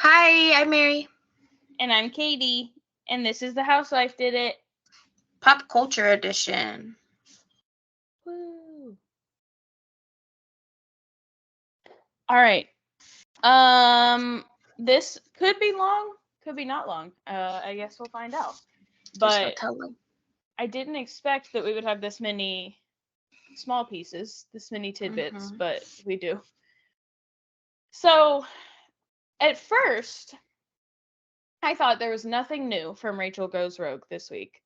Hi, I'm Mary. And I'm Katie, and this is The Housewife Did It. Pop Culture Edition. Woo. All right. This could be long, could be not long. I guess we'll find out. There's no But telling. I didn't expect that we would have this many small pieces, this many tidbits, but we do. So, at first, I thought there was nothing new from Rachel Goes Rogue this week.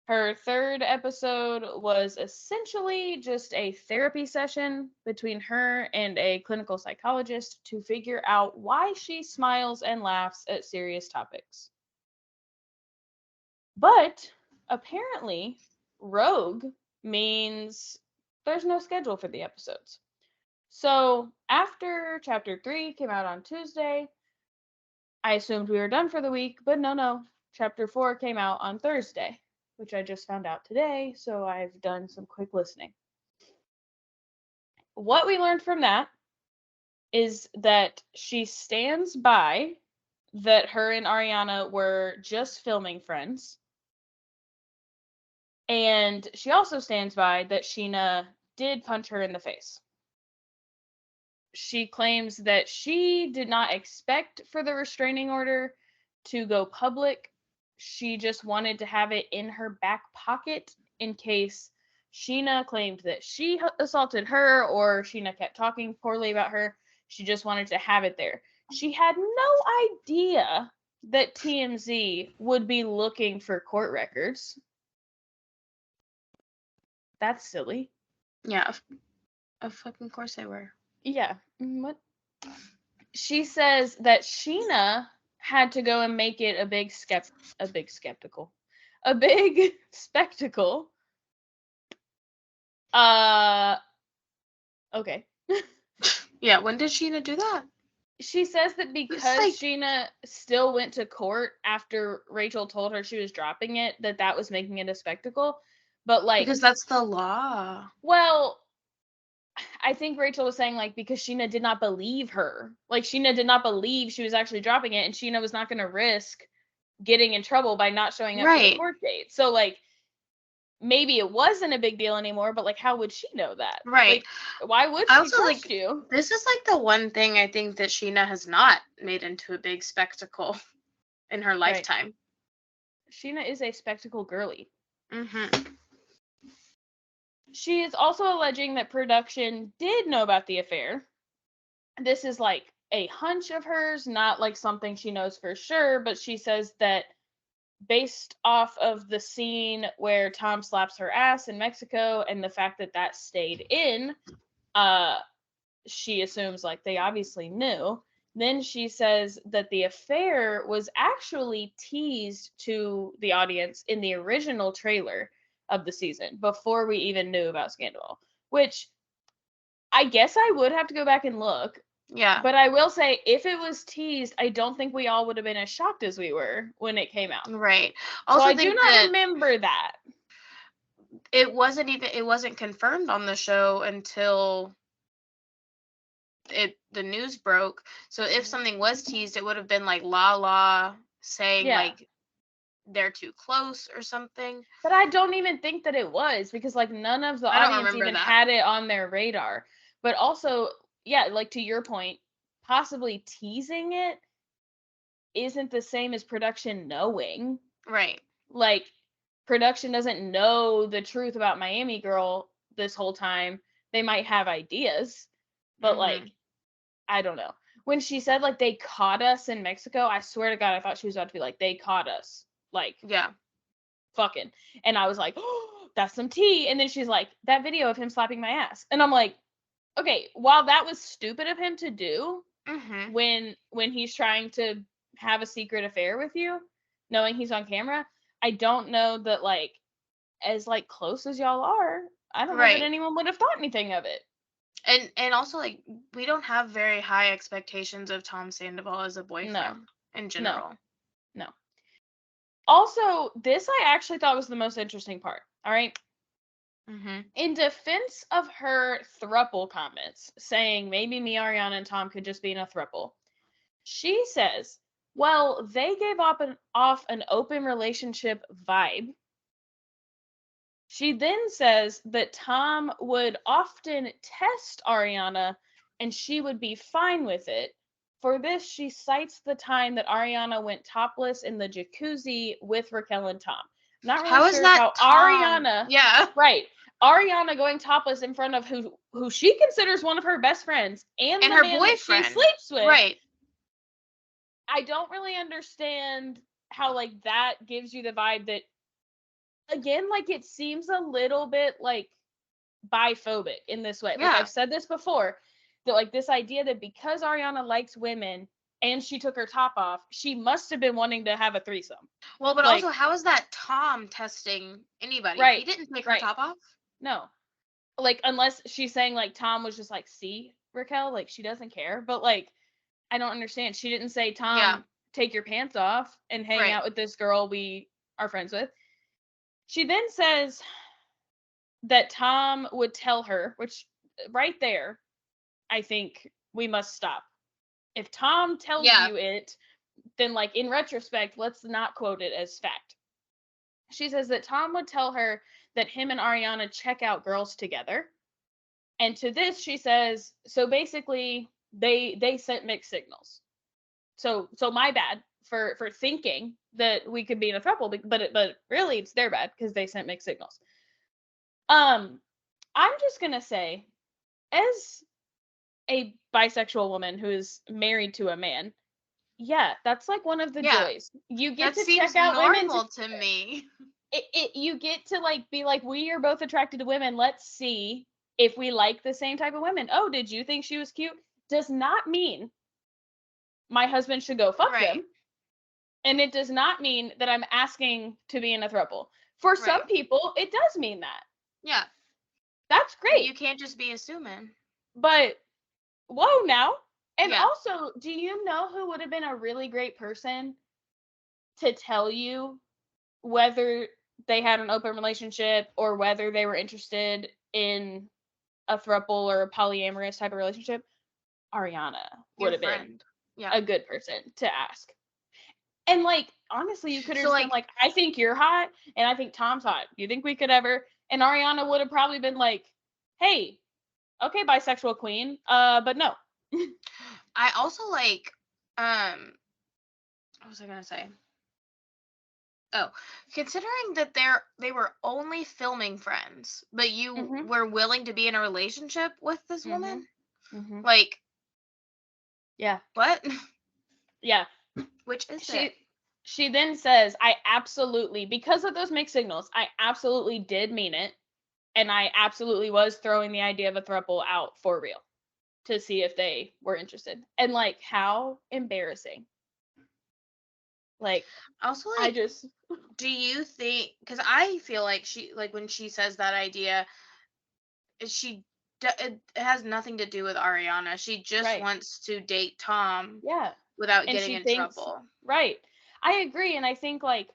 Her third episode was essentially just a therapy session between her and a clinical psychologist to figure out why she smiles and laughs at serious topics. But apparently, rogue means there's no schedule for the episodes. So after chapter 3 came out on Tuesday, I assumed we were done for the week, but no. Chapter 4 came out on Thursday, which I just found out today, so I've done some quick listening. What we learned from that is that she stands by that her and Ariana were just filming friends. And she also stands by that Sheena did punch her in the face. She claims that she did not expect for the restraining order to go public. She just wanted to have it in her back pocket in case Sheena claimed that she assaulted her or Sheena kept talking poorly about her. She just wanted to have it there. She had no idea that TMZ would be looking for court records. That's silly. Yeah, of fucking course they were. Yeah. What? She says that Sheena had to go and make it a big spectacle. Okay. Yeah, when did Sheena do that? She says that because Sheena still went to court after Rachel told her she was dropping it, that was making it a spectacle. But because that's the law. Well, I think Rachel was saying because Sheena did not believe her. Sheena did not believe she was actually dropping it, and Sheena was not going to risk getting in trouble by not showing up to the court date. So maybe it wasn't a big deal anymore, but how would she know that? Right. Why would she trust you? This is the one thing I think that Sheena has not made into a big spectacle in her lifetime. Right. Sheena is a spectacle girly. She is also alleging that production did know about the affair. This is a hunch of hers, not something she knows for sure, but she says that based off of the scene where Tom slaps her ass in Mexico and the fact that stayed in, she assumes they obviously knew. Then she says that the affair was actually teased to the audience in the original trailer of the season before we even knew about Scandal, which I guess I would have to go back and look. Yeah. But I will say, if it was teased, I don't think we all would have been as shocked as we were when it came out. Right. Also, so I do not remember that. It wasn't confirmed on the show until the news broke. So if something was teased, it would have been La saying they're too close or something. But I don't even think that it was, because none of the audience even had it on their radar. But also, yeah, to your point, possibly teasing it isn't the same as production knowing. Right. Production doesn't know the truth about Miami Girl this whole time. They might have ideas, but I don't know. When she said they caught us in Mexico, I swear to God, I thought she was about to be they caught us. Yeah. Fucking. And I was like, oh, that's some tea. And then she's like, that video of him slapping my ass. And I'm like, okay, while that was stupid of him to do, when he's trying to have a secret affair with you, knowing he's on camera, I don't know that as close as y'all are, I don't know that anyone would have thought anything of it. And also we don't have very high expectations of Tom Sandoval as a boyfriend in general. No. Also, this I actually thought was the most interesting part. All right. In defense of her throuple comments, saying maybe me, Ariana, and Tom could just be in a throuple, She says, well, they gave off an open relationship vibe. She then says that Tom would often test Ariana and she would be fine with it. For this, she cites the time that Ariana went topless in the jacuzzi with Raquel and Tom. Not really How is sure that how Tom? Ariana, Yeah. right, Ariana going topless in front of who she considers one of her best friends and the her man that she boyfriend. sleeps with. Right. I don't really understand how like that gives you the vibe that, again, like it seems a little bit like biphobic in this way. Like Yeah. I've said this before, that like this idea that because Ariana likes women and she took her top off, she must have been wanting to have a threesome. Well, but Like, also, how is that Tom testing anybody? right, He didn't take her right. top off. No. Like, unless she's saying like Tom was just like, see, Raquel, like she doesn't care. But like, I don't understand. She didn't say, Tom, Yeah. take your pants off and hang Right. out with this girl we are friends with. She then says that Tom would tell her, which right there, I think we must stop. If Tom tells Yeah. you it, then like in retrospect, let's not quote it as fact. She says that Tom would tell her that him and Ariana check out girls together. And to this she says, so basically they sent mixed signals. So my bad for thinking that we could be in a throuple, but really it's their bad because they sent mixed signals. I'm just going to say, as a bisexual woman who is married to a man, yeah, that's like one of the joys. You get That to seems check out women. normal to me. You get to like be like, we are both attracted to women. Let's see if we like the same type of women. Oh, did you think she was cute? Does not mean my husband should go fuck them. And it does not mean that I'm asking to be in a throuple. For some people, it does mean that. Yeah. That's great. You can't just be assuming. But whoa now. And also, do you know who would have been a really great person to tell you whether they had an open relationship or whether they were interested in a throuple or a polyamorous type of relationship? Ariana would have been a good person to ask. And like, honestly, you could have just been like, I think you're hot and I think Tom's hot. Do you think we could ever? And Ariana would have probably been like, hey, okay, bisexual queen, but no. I also like, what was I gonna say? Oh, considering that they were only filming Friends, but you were willing to be in a relationship with this woman, like, yeah, what? Yeah, which is it? She then says, I absolutely, because of those mixed signals, I absolutely did mean it, and I absolutely was throwing the idea of a throuple out for real to see if they were interested. And like, how embarrassing. Like, also, like, do you think, because I feel like she, like, when she says that idea, it has nothing to do with Ariana. She just wants to date Tom without getting in trouble. Right. I agree. And I think, like,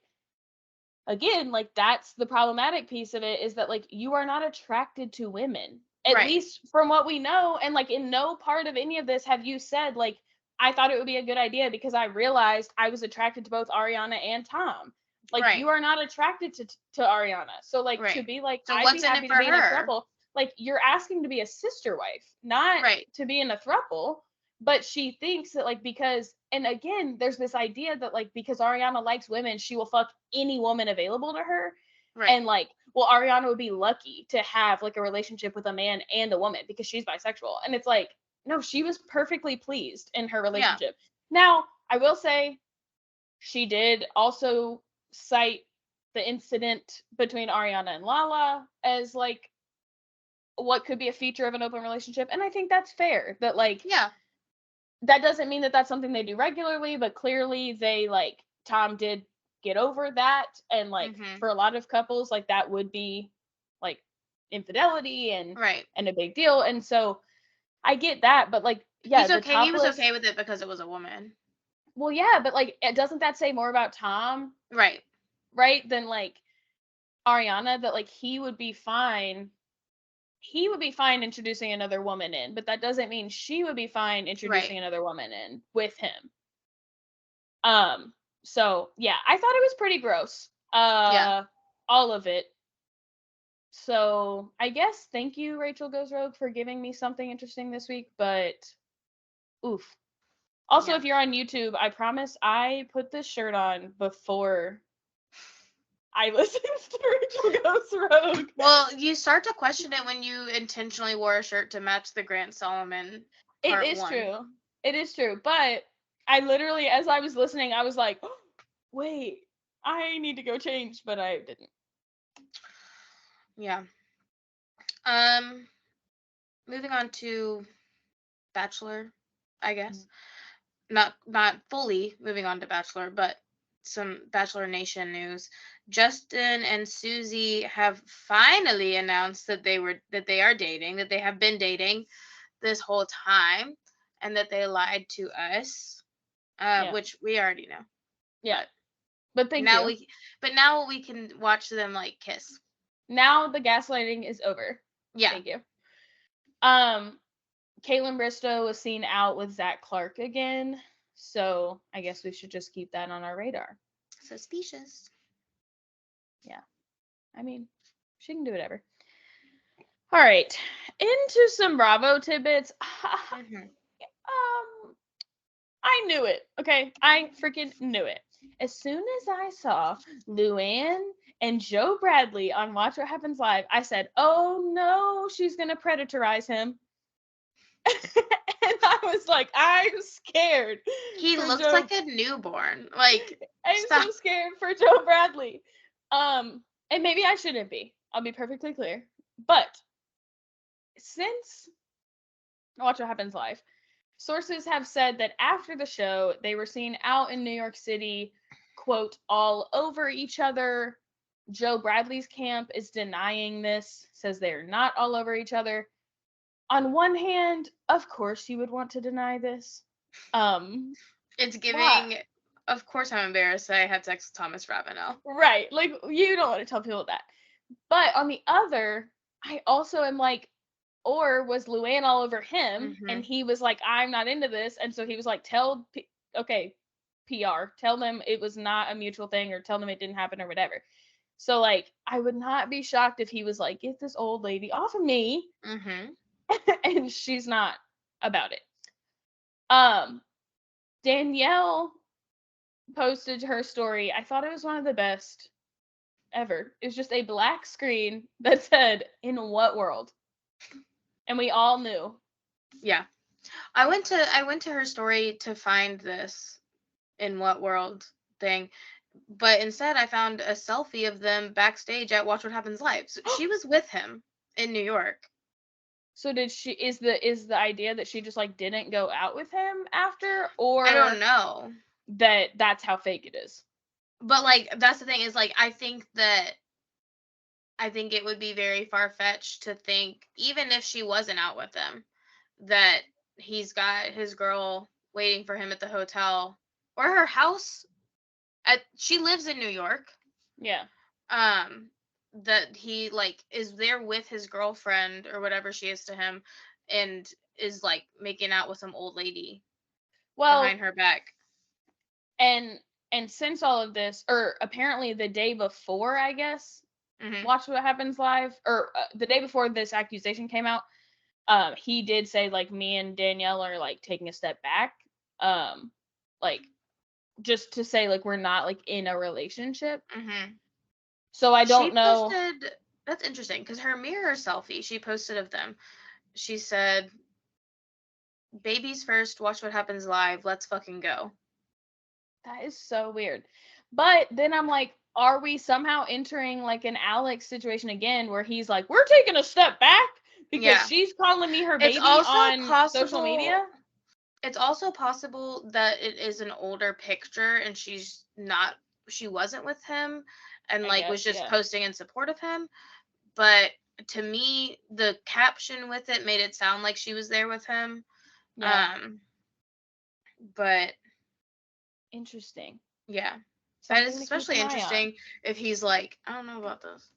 again, like, that's the problematic piece of it, is that like, you are not attracted to women, at least from what we know. And like, in no part of any of this have you said like, I thought it would be a good idea because I realized I was attracted to both Ariana and Tom. Like, you are not attracted to Ariana. So like, to be like, so I'd be happy to be in a throuple. Like, you're asking to be a sister wife, not to be in a throuple. But she thinks that like, because, and again, there's this idea that like, because Ariana likes women, she will fuck any woman available to her. And like, well, Ariana would be lucky to have like a relationship with a man and a woman because she's bisexual. And it's like, no, she was perfectly pleased in her relationship. Now, I will say, she did also cite the incident between Ariana and Lala as like what could be a feature of an open relationship. And I think that's fair. That like, that doesn't mean that that's something they do regularly, but clearly they like, Tom did get over that. And like, for a lot of couples, like that would be like infidelity and a big deal. And so I get that, but like, yeah, he was okay with it because it was a woman. Well, yeah, but like, doesn't that say more about Tom? Right, than like Ariana, that like he would be fine introducing another woman in, but that doesn't mean she would be fine introducing another woman in with him. So yeah, I thought it was pretty gross. Yeah. All of it. So I guess thank you, Rachel Goes Rogue, for giving me something interesting this week, but oof. Also, Yeah. if you're on YouTube, I promise I put this shirt on before I listened to Rachel Goes Rogue. Well, you start to question it when you intentionally wore a shirt to match the Grant Solomon It part is 1. true. It is true. But I literally, as I was listening, I was like, oh, wait, I need to go change, but I didn't. Yeah. Moving on to Bachelor, I guess. Not fully moving on to Bachelor, but some Bachelor Nation news. Justin and Susie have finally announced that they are dating, that they have been dating this whole time, and that they lied to us, Yeah. which we already know. Yeah. But But thank now you. we can watch them like kiss. Now the gaslighting is over. Yeah. Thank you. Caitlin Bristow was seen out with Zach Clark again, so I guess we should just keep that on our radar. Suspicious. Yeah. I mean, she can do whatever. All right. Into some Bravo tidbits. Mm-hmm. I knew it. Okay. I freaking knew it. As soon as I saw Luann and Joe Bradley on Watch What Happens Live, I said, oh no, she's going to predatorize him. And I was like, I'm scared. He For looks Joe. like a newborn. Like, I'm stop. so scared for Joe Bradley. And maybe I shouldn't be. I'll be perfectly clear. But since Watch What Happens Live, sources have said that after the show, they were seen out in New York City, quote, all over each other. Joe Bradley's camp is denying this, says they're not all over each other. On one hand, of course you would want to deny this. It's But giving. Of course, I'm embarrassed that I had sex with Thomas Ravenel. right, like you don't want to tell people that. But on the other, I also am like, or was Luann all over him Mm-hmm. and he was like, I'm not into this, and so he was like, okay, PR, tell them it was not a mutual thing, or tell them it didn't happen, or whatever. So like, I would not be shocked if he was like, get this old lady off of me. Mm-hmm. And she's not about it. Danielle posted her story. I thought it was one of the best ever. It was just a black screen that said, "In what world?" And we all knew. Yeah. I went to her story to find this "In What World" thing, but instead I found a selfie of them backstage at Watch What Happens Live. So she was with him in New York. So did she, is the idea that she just like didn't go out with him after, I don't or know. that's how fake it is? But like that's the thing is like I think it would be very far-fetched to think, even if she wasn't out with him, that he's got his girl waiting for him at the hotel or her house. She lives in New York. Yeah. That he like is there with his girlfriend or whatever she is to him, and is like making out with some old lady behind Well, her back. and since all of this, or apparently the day before, I guess, Mm-hmm. Watch What Happens Live, or the day before this accusation came out, he did say like, me and Danielle are like taking a step back, like just to say like we're not like in a relationship. Mm-hmm. So I She don't know. posted. That's interesting because her mirror selfie she posted of them. She said, "Babies first. Watch What Happens Live. Let's fucking go." That is so weird. But then I'm like, are we somehow entering like an Alex situation again where he's like, we're taking a step back because Yeah. she's calling me her It's baby also on social possible. media? It's also possible that it is an older picture and she wasn't with him and I like was guess, just yeah. posting in support of him. But to me, the caption with it made it sound like she was there with him. Yeah. But Interesting. yeah. That is Something to keep especially an eye on. interesting if he's like, I don't know about this.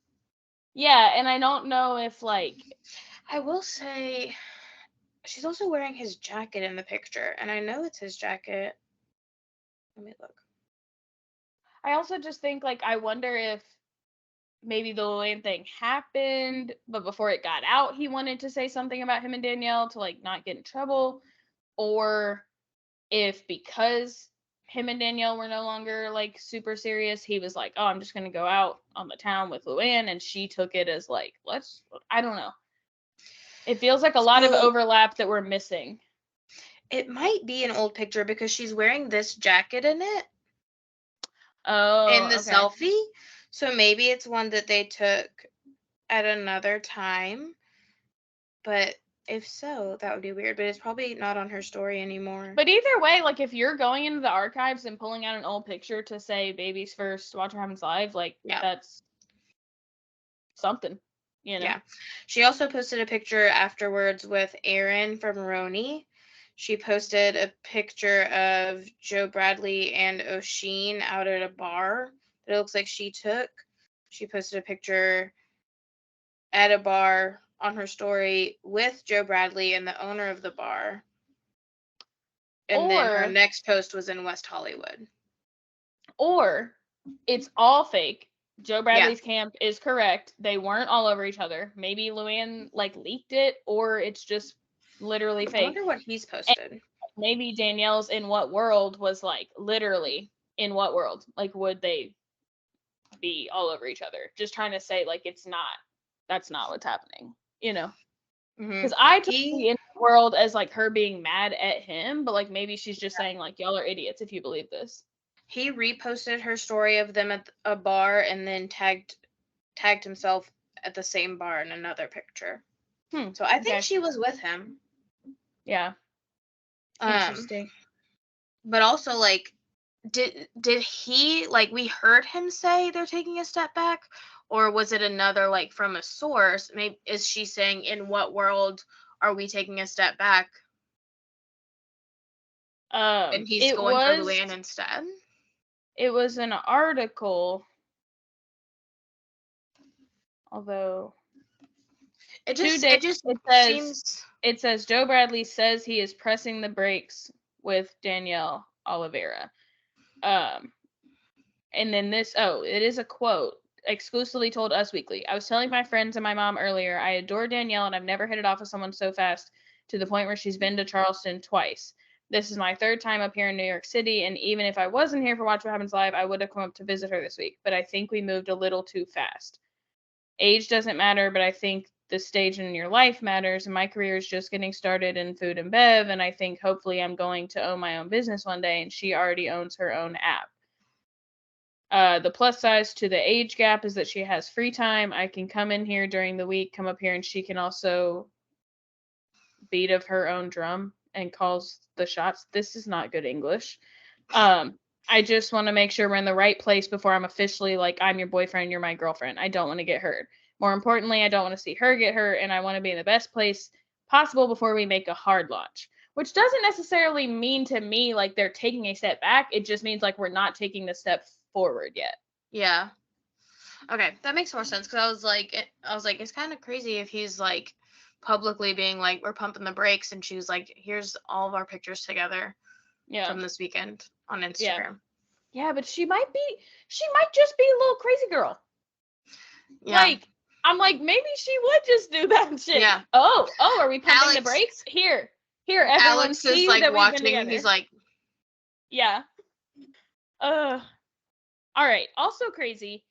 Yeah, and I don't know if like, I will say she's also wearing his jacket in the picture, and I know it's his jacket. me look. I also just think, like, I wonder if maybe the Luann thing happened, but before it got out, he wanted to say something about him and Danielle to, like, not get in trouble, or if because him and Danielle were no longer, like, super serious, he was like, oh, I'm just gonna go out on the town with Luann, and she took it as, like, I don't know. It feels like a lot of overlap that we're missing. It might be an old picture because she's wearing this jacket in it. Oh, in the okay. selfie. So maybe it's one that they took at another time. But if so, that would be weird. But it's probably not on her story anymore. But either way, like, if you're going into the archives and pulling out an old picture to say babies first, watch what happens live, like, that's something, you know? Yeah. She also posted a picture afterwards with Erin from Roni. She posted a picture of Joe Bradley and O'Sheen out at a bar that it looks like she took. She posted a picture at a bar on her story with Joe Bradley and the owner of the bar. And then her next post was in West Hollywood. Or it's all fake. Joe Bradley's camp is correct. They weren't all over each other. Maybe Luann, like, leaked it, or it's just literally fake. I wonder what he's posted. And maybe Danielle's In What World was, like, literally in what world? Like, would they be all over each other? Just trying to say, like, that's not what's happening, you know? Because I took the In What World as, like, her being mad at him, but, like, maybe she's just saying, like, y'all are idiots if you believe this. He reposted her story of them at a bar and then tagged himself at the same bar in another picture. So I think she was with him. Yeah. Interesting. But also, like, did he, like, we heard him say they're taking a step back, or was it another, like, from a source? Maybe is she saying, in what world are we taking a step back? And he's going for Luann instead? It was an article, although it says Joe Bradley says he is pressing the brakes with Danielle Oliveira. And then it is a quote exclusively told Us Weekly. I was telling my friends and my mom earlier, I adore Danielle and I've never hit it off with someone so fast to the point where she's been to Charleston twice. This is my third time up here in New York City, and even if I wasn't here for Watch What Happens Live, I would have come up to visit her this week, but I think we moved a little too fast. Age doesn't matter, but I think the stage in your life matters, and my career is just getting started in food and bev, and I think hopefully I'm going to own my own business one day, and she already owns her own app. The plus size to the age gap is that she has free time. I can come in here during the week, come up here, and she can also beat of her own drum and calls the shots. This is not good English. I just want to make sure we're in the right place before I'm officially like, I'm your boyfriend, you're my girlfriend. I don't want to get hurt. More importantly, I don't want to see her get hurt, and I want to be in the best place possible before we make a hard launch. Which doesn't necessarily mean to me like they're taking a step back. It just means like we're not taking the step forward yet. Yeah. Okay, that makes more sense, because I was like, it's kind of crazy if he's like publicly being like, we're pumping the brakes, and she was like, here's all of our pictures together from this weekend on Instagram. Yeah, but she might just be a little crazy girl. Yeah. Like, I'm like, maybe she would just do that shit. Yeah. Oh, are we pumping the brakes? Here, everyone Alex see is like that watching, and he's like, yeah. All right. Also crazy.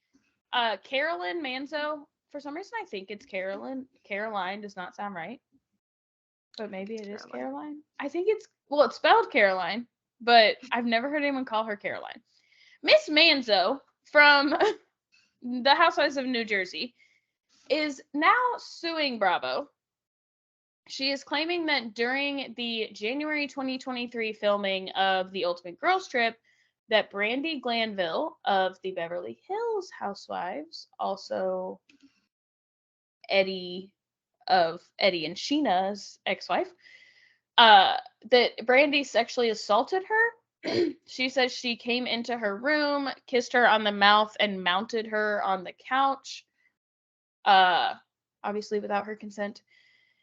Carolyn Manzo. For some reason, I think it's Caroline. Caroline does not sound right, but maybe it is Caroline. I think it's spelled Caroline, but I've never heard anyone call her Caroline. Miss Manzo from the Housewives of New Jersey is now suing Bravo. She is claiming that during the January 2023 filming of The Ultimate Girls Trip, that Brandi Glanville of the Beverly Hills Housewives, also Eddie and Sheena's ex-wife, that Brandi sexually assaulted her. She says she came into her room, kissed her on the mouth, and mounted her on the couch, obviously without her consent.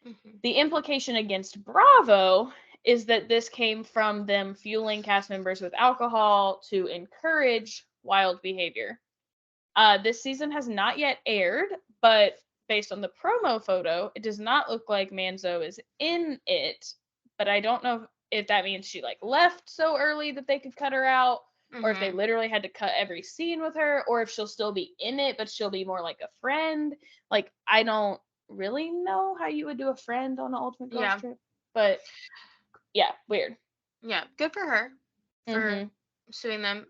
Mm-hmm. The implication against Bravo is that this came from them fueling cast members with alcohol to encourage wild behavior. This season has not yet aired, but based on the promo photo, it does not look like Manzo is in it. But I don't know if that means she like left so early that they could cut her out, or if they literally had to cut every scene with her, or if she'll still be in it, but she'll be more like a friend. Like, I don't really know how you would do a friend on an Ultimate Girls Trip, but yeah, weird. Yeah, good for her for Mm-hmm. suing them.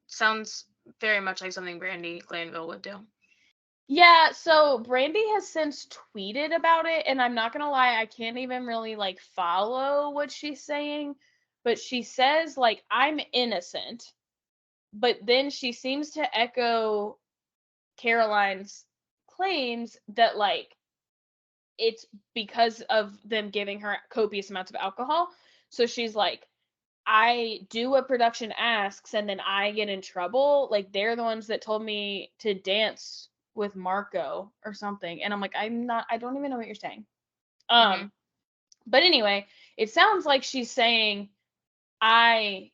Sounds very much like something Brandy Glanville would do. Yeah, so Brandy has since tweeted about it, and I'm not gonna lie, I can't even really like follow what she's saying, but she says like I'm innocent, but then she seems to echo Caroline's claims that like it's because of them giving her copious amounts of alcohol. So she's like, I do what production asks and then I get in trouble. Like they're the ones that told me to dance with Marco or something. And I'm like, I don't even know what you're saying. But anyway, it sounds like she's saying they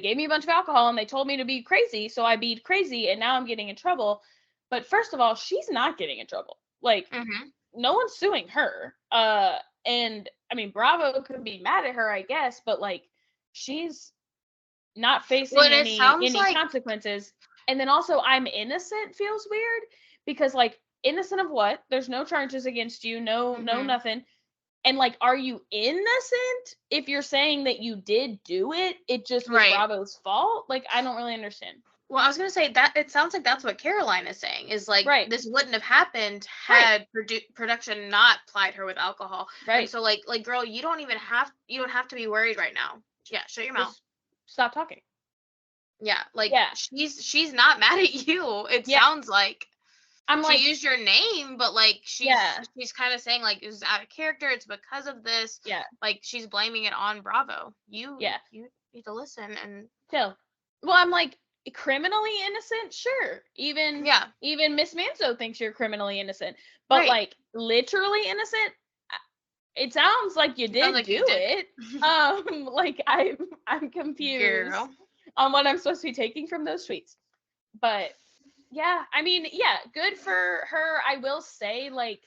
gave me a bunch of alcohol and they told me to be crazy, so I beat crazy and now I'm getting in trouble. But first of all, she's not getting in trouble. Like no one's suing her. And I mean Bravo could be mad at her, I guess, but like she's not facing any consequences. And then also I'm innocent feels weird because like innocent of what? There's no charges against you, no nothing. And like, are you innocent if you're saying that you did do it? It just was Bravo's fault? Like, I don't really understand. Well, I was gonna say that it sounds like that's what Caroline is saying. Is like this wouldn't have happened had production not plied her with alcohol. Right. And so like girl, you don't have to be worried right now. Yeah, shut your mouth. Just stop talking. Yeah, like she's not mad at you. It sounds like. She used your name, but like she's kind of saying like this is out of character. It's because of this. Yeah. Like she's blaming it on Bravo. You need to listen and chill. Well, I'm like criminally innocent, sure. Even Miss Manzo thinks you're criminally innocent, but like literally innocent. It sounds like you did do it. Like I'm confused on what I'm supposed to be taking from those tweets, but. Yeah, I mean, yeah, good for her. I will say, like,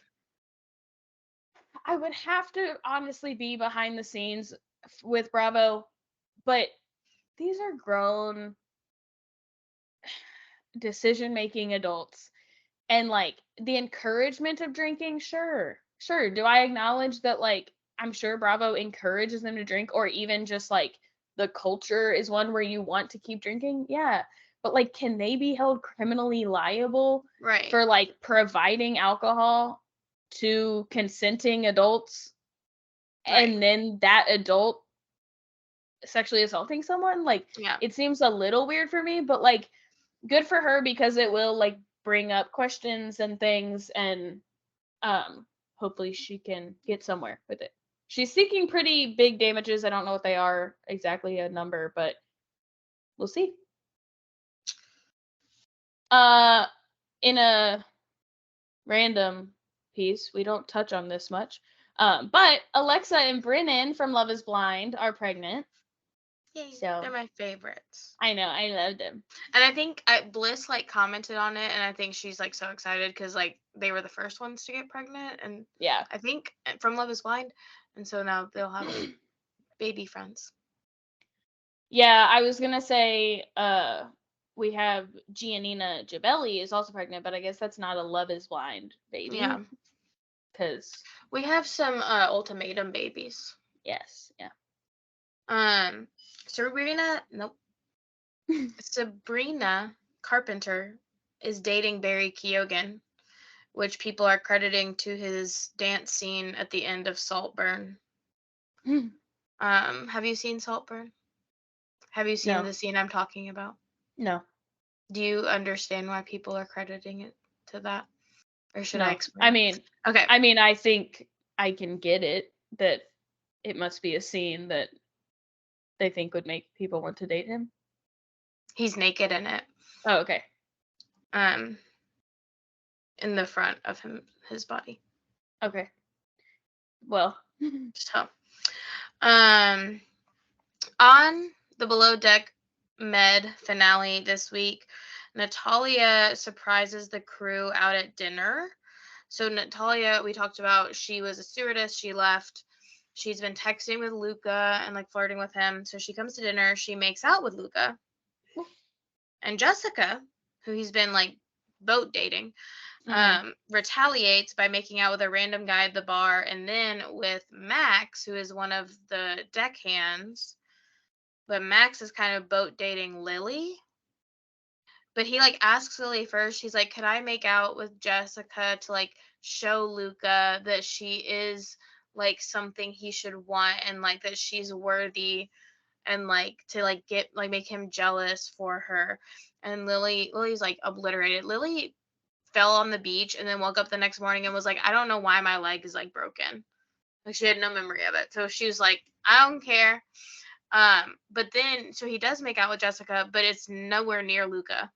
I would have to honestly be behind the scenes with Bravo, but these are grown decision-making adults. And, like, the encouragement of drinking, sure. Do I acknowledge that, like, I'm sure Bravo encourages them to drink, or even just, like, the culture is one where you want to keep drinking? Yeah. But like, can they be held criminally liable for like providing alcohol to consenting adults and then that adult sexually assaulting someone? Like, it seems a little weird for me, but like, good for her because it will like bring up questions and things, and hopefully she can get somewhere with it. She's seeking pretty big damages. I don't know what they are exactly, a number, but we'll see. In a random piece, we don't touch on this much, but Alexa and Brennan from Love is Blind are pregnant. Yay, so they're my favorites. I know, I love them. And I think Bliss like commented on it, and I think she's like so excited because like they were the first ones to get pregnant, and I think from Love is Blind, and so now they'll have baby friends. Yeah, I was gonna say we have Giannina Gibelli is also pregnant, but I guess that's not a Love is Blind baby. Yeah. Because we have some ultimatum babies. Yes, yeah. Sabrina Carpenter is dating Barry Keoghan, which people are crediting to his dance scene at the end of Saltburn. Have you seen Saltburn? Have you seen the scene I'm talking about? No. Do you understand why people are crediting it to that? Or should I explain? I mean, okay. I mean, I think I can get it that it must be a scene that they think would make people want to date him. He's naked in it. Oh, okay. In the front of his body. Okay. Well, so Um, on the Below Deck Med finale this week, Natalia surprises the crew out at dinner. So Natalia, we talked about, she was a stewardess. She left. She's been texting with Luca and like flirting with him. So she comes to dinner. She makes out with Luca. And Jessica, who he's been like boat dating, retaliates by making out with a random guy at the bar, and then with Max, who is one of the deckhands. But Max is kind of boat dating Lily. But he like asks Lily first. He's like, "Could I make out with Jessica to like show Luca that she is like something he should want and like that she's worthy and like to like get like make him jealous for her?" And Lily's like obliterated. Lily fell on the beach and then woke up the next morning and was like, "I don't know why my leg is like broken." Like she had no memory of it. So she was like, "I don't care." But then so he does make out with Jessica, but it's nowhere near Luca.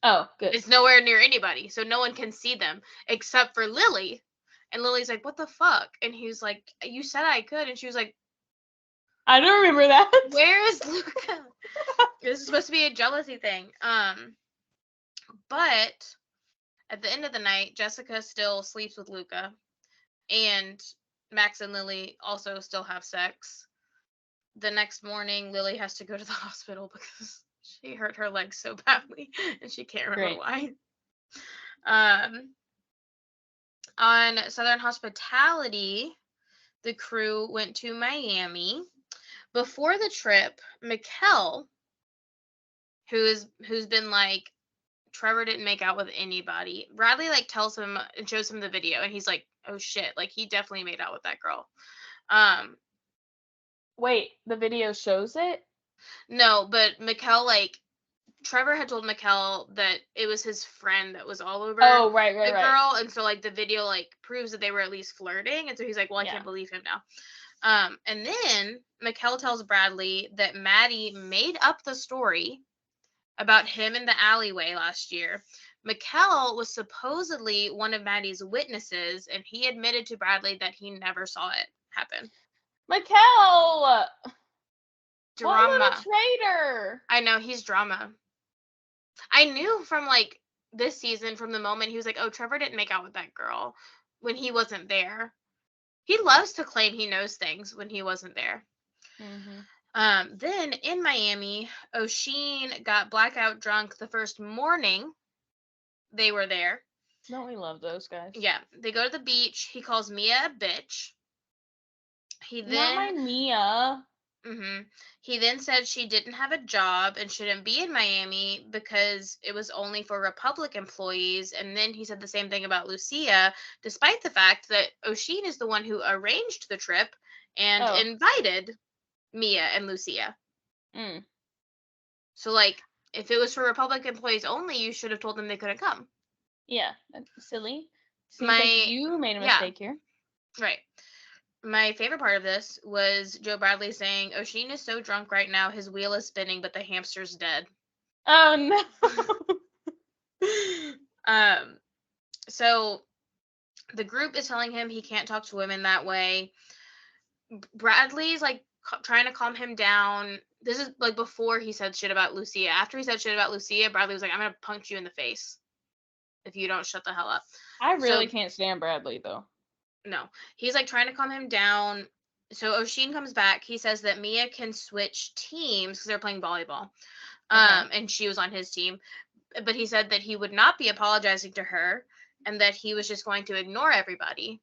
Oh, good. It's nowhere near anybody. So no one can see them except for Lily. And Lily's like, "What the fuck?" And he was like, "You said I could." And she was like, I don't remember that. "Where is Luca?" This is supposed to be a jealousy thing. But at the end of the night, Jessica still sleeps with Luca, and Max and Lily also still have sex. The next morning, Lily has to go to the hospital because she hurt her leg so badly, and she can't remember why. On Southern Hospitality, the crew went to Miami. Before the trip, Mikkel, who's been like, Trevor didn't make out with anybody. Bradley like tells him and shows him the video, and he's like, "Oh shit!" Like he definitely made out with that girl. Wait, the video shows it? No, but Mikkel like Trevor had told Mikkel that it was his friend that was all over Oh, right. the girl, and so like the video like proves that they were at least flirting, and so he's like, "Well, I can't believe him now." And then Mikkel tells Bradley that Maddie made up the story about him in the alleyway last year. Mikkel was supposedly one of Maddie's witnesses, and he admitted to Bradley that he never saw it happen. Mikkel! Drama. What little traitor! I know, he's drama. I knew from like this season, from the moment he was like, "Oh, Trevor didn't make out with that girl," when he wasn't there. He loves to claim he knows things when he wasn't there. Then in Miami, O'Sheen got blackout drunk the first morning they were there. Don't we love those guys? Yeah, they go to the beach. He calls Mia a bitch. He then Not my Mia. He then said she didn't have a job and shouldn't be in Miami because it was only for Republic employees. And then he said the same thing about Lucia, despite the fact that O'Sheen is the one who arranged the trip and invited Mia and Lucia. So, like, if it was for Republic employees only, you should have told them they couldn't come. Yeah, that's silly. Seems like you made a mistake here. Right. My favorite part of this was Joe Bradley saying, "O'Sheen is so drunk right now, his wheel is spinning, but the hamster's dead." Oh, no. So the group is telling him he can't talk to women that way. Bradley's like trying to calm him down. This is like before he said shit about Lucia. After he said shit about Lucia, Bradley was like, "I'm going to punch you in the face if you don't shut the hell up." I really can't stand Bradley, though. No. He's like trying to calm him down. So O'Sheen comes back. He says that Mia can switch teams because they're playing volleyball. And she was on his team. But he said that he would not be apologizing to her and that he was just going to ignore everybody.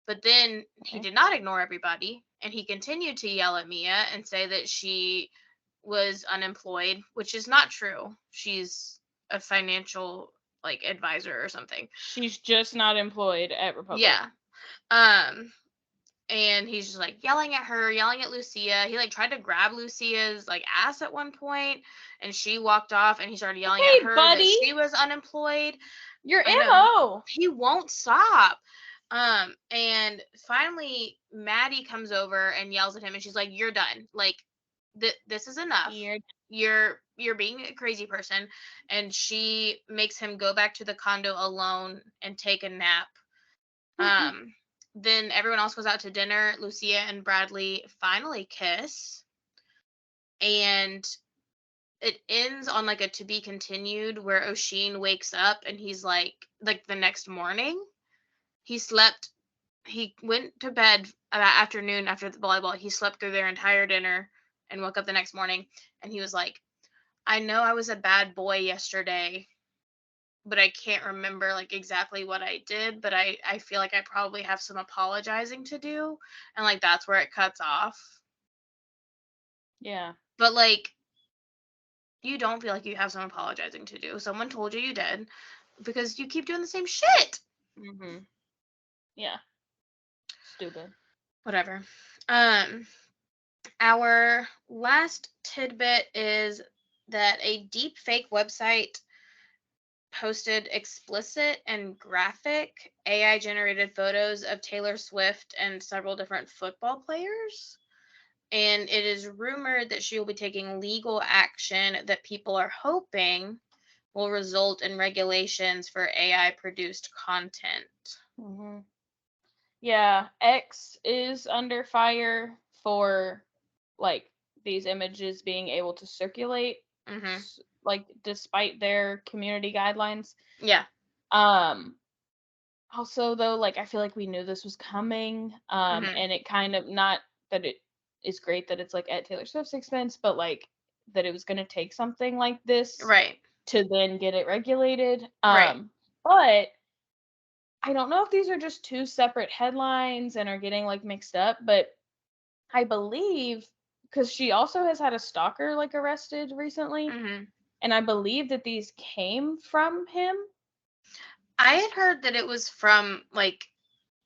But then he did not ignore everybody. And he continued to yell at Mia and say that she was unemployed, which is not true. She's a financial like advisor or something. She's just not employed at Republic. Yeah. And he's just like yelling at her, yelling at Lucia. He like tried to grab Lucia's like ass at one point, and she walked off, and he started yelling at her that she was unemployed. Your MO. He won't stop. And finally Maddie comes over and yells at him, and she's like, "You're done. Like this is enough. You're being a crazy person." And she makes him go back to the condo alone and take a nap. then everyone else goes out to dinner. Lucia and Bradley finally kiss, and it ends on like a to be continued where O'Sheen wakes up and he's like the next morning he went to bed that afternoon after the volleyball. He slept through their entire dinner and woke up the next morning, and he was like, I know I was a bad boy yesterday, but I can't remember like exactly what I did, but I feel like I probably have some apologizing to do. And like that's where it cuts off. Yeah. But like you don't feel like you have some apologizing to do. Someone told you did because you keep doing the same shit. Mhm. Yeah. Stupid. Whatever. Our last tidbit is that a deep fake website posted explicit and graphic AI generated photos of Taylor Swift and several different football players. And it is rumored that she will be taking legal action that people are hoping will result in regulations for AI produced content. Mhm. Yeah, X is under fire for like these images being able to circulate Mm-hmm. like despite their community guidelines. Yeah. Also though, like I feel like we knew this was coming. Mm-hmm. And it kind of, not that it is great that it's like at Taylor Swift's expense, but like that it was going to take something like this Right. to then get it regulated. Right. But I don't know if these are just two separate headlines and are getting like mixed up, but I believe because she also has had a stalker like arrested recently, Mm-hmm. and I believe that these came from him. I had heard that it was from like